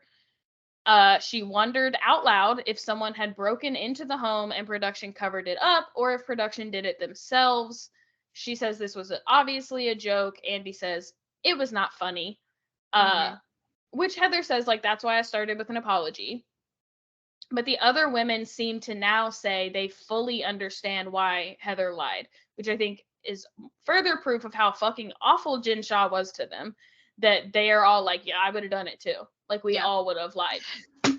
She wondered out loud if someone had broken into the home and production covered it up, or if production did it themselves. She says this was obviously a joke. Andy says it was not funny. Which Heather says, like, that's why I started with an apology. But the other women seem to now say they fully understand why Heather lied, which I think is further proof of how fucking awful Jen Shah was to them, that they are all like, yeah, I would have done it too. Like, we all would have lied.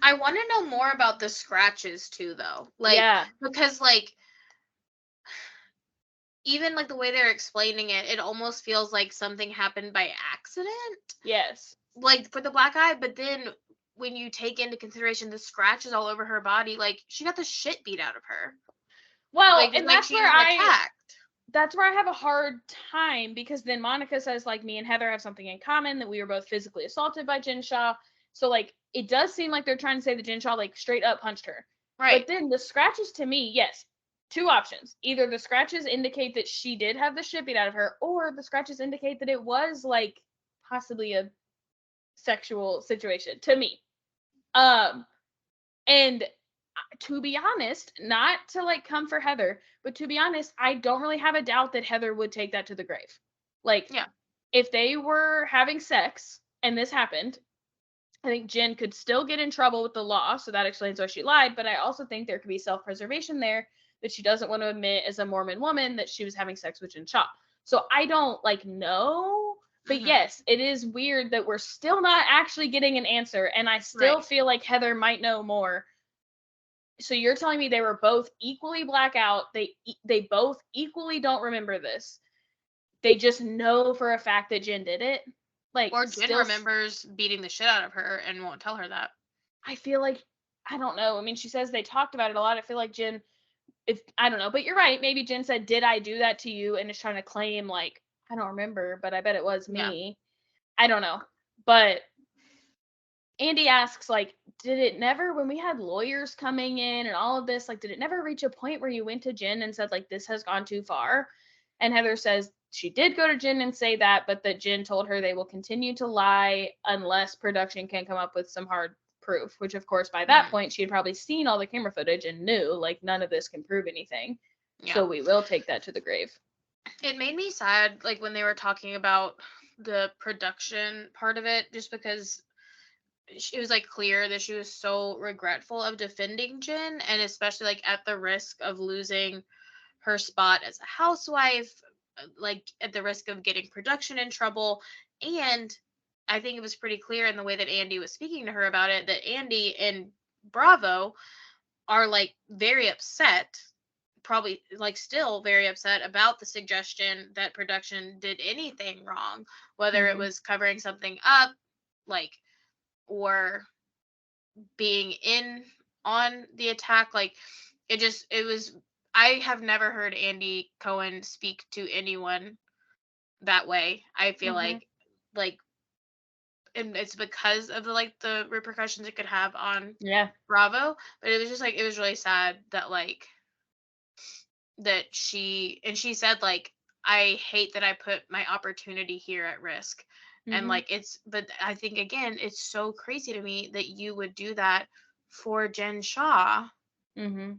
I want to know more about the scratches too, though. Like, because, like, even, like, the way they're explaining it, it almost feels like something happened by accident. Yes. Like, for the black eye, but then when you take into consideration the scratches all over her body, like, she got the shit beat out of her. Well, like, and that's where I have a hard time, because then Monica says, like, me and Heather have something in common, that we were both physically assaulted by Jen Shah. So, like, it does seem like they're trying to say that Jen Shah, like, straight up punched her. Right. But then the scratches, to me, yes, two options. Either the scratches indicate that she did have the shit beat out of her, or the scratches indicate that it was, like, possibly a sexual situation, to me. And to be honest, not to, like, come for Heather, but to be honest, I don't really have a doubt that Heather would take that to the grave. Like, Yeah. if they were having sex and this happened, I think Jen could still get in trouble with the law, so that explains why she lied. But I also think there could be self-preservation there, that she doesn't want to admit as a Mormon woman that she was having sex with Jen Shaw. So I don't know. But yes, it is weird that we're still not actually getting an answer, and I still Right. feel like Heather might know more. So you're telling me they were both equally blackout. They both equally don't remember this. They just know for a fact that Jen did it. Like, Or Jen still, remembers beating the shit out of her and won't tell her that. I feel like, I don't know. I mean, she says they talked about it a lot. I feel like Jen, if I don't know, but you're right. Maybe Jen said, "Did I do that to you?" and is trying to claim like, I don't remember, but I bet it was Yeah. me. I don't know. But Andy asks, like, did it never, when we had lawyers coming in and all of this, like, did it never reach a point where you went to Jen and said, like, this has gone too far? And Heather says she did go to Jen and say that, but that Jen told her they will continue to lie unless production can come up with some hard proof, which, of course, by that point, she had probably seen all the camera footage and knew, like, none of this can prove anything. Yeah. So we will take that to the grave. It made me sad, like, when they were talking about the production part of it, just because it was like clear that she was so regretful of defending Jen, and especially like at the risk of losing her spot as a housewife, like at the risk of getting production in trouble. And I think it was pretty clear in the way that Andy was speaking to her about it that Andy and Bravo are like very upset, probably like still very upset about the suggestion that production did anything wrong, whether it was covering something up, like, or being in on the attack. Like, it was, I have never heard Andy Cohen speak to anyone that way. I feel like and it's because of the like the repercussions it could have on Yeah. Bravo. But it was just like, it was really sad that like that she said like, I hate that I put my opportunity here at risk. And like, it's, but I think again, it's so crazy to me that you would do that for Jen Shaw.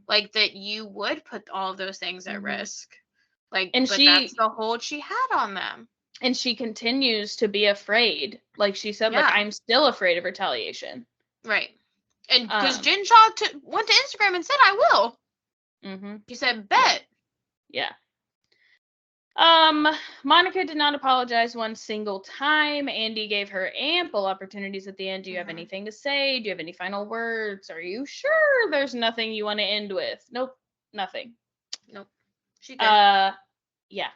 Like, that you would put all of those things at risk. Like, And but that's the hold she had on them. And she continues to be afraid. Like she said, like, Yeah. I'm still afraid of retaliation. Right. And because Um, Jen Shaw went to Instagram and said, I will. She said, bet. Yeah. Monica did not apologize one single time. Andy gave her ample opportunities at the end. Do you have anything to say? Do you have any final words? Are you sure there's nothing you want to end with? Nope, nothing. Nope. She good. Yeah.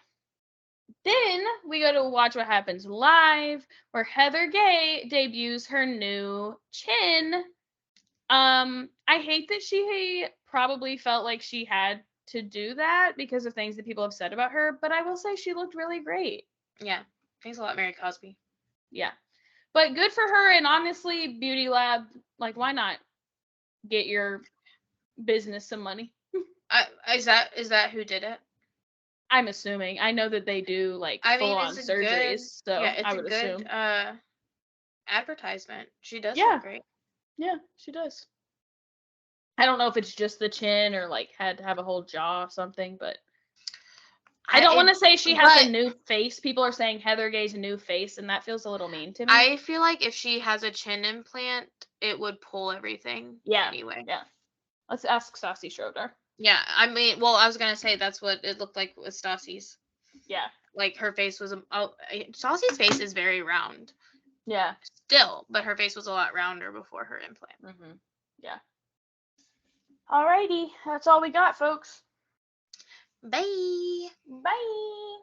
Then we go to Watch What Happens Live, where Heather Gay debuts her new chin. I hate that she probably felt like she had to do that because of things that people have said about her, but I will say she looked really great. Yeah. Thanks a lot, Mary Cosby. Yeah. But good for her, and honestly, Beauty Lab, like, why not get your business some money? Is that who did it? I'm assuming. I know that they do like I full mean, on it's a good, surgeries, so yeah, it's I a would good assume. advertisement. She does Yeah. look great. Yeah, she does. I don't know if it's just the chin or like had to have a whole jaw or something, but I don't want to say she has a new face. People are saying Heather Gay's a new face, and that feels a little mean to me. I feel like if she has a chin implant, it would pull everything. Yeah. Anyway. Yeah. Let's ask Stassi Schroeder. Yeah. I mean, well, I was gonna say that's what it looked like with Stassi's. Yeah. Like, her face was Stassi's face is very round. Yeah. Still, but her face was a lot rounder before her implant. Yeah. Alrighty, that's all we got, folks. Bye. Bye.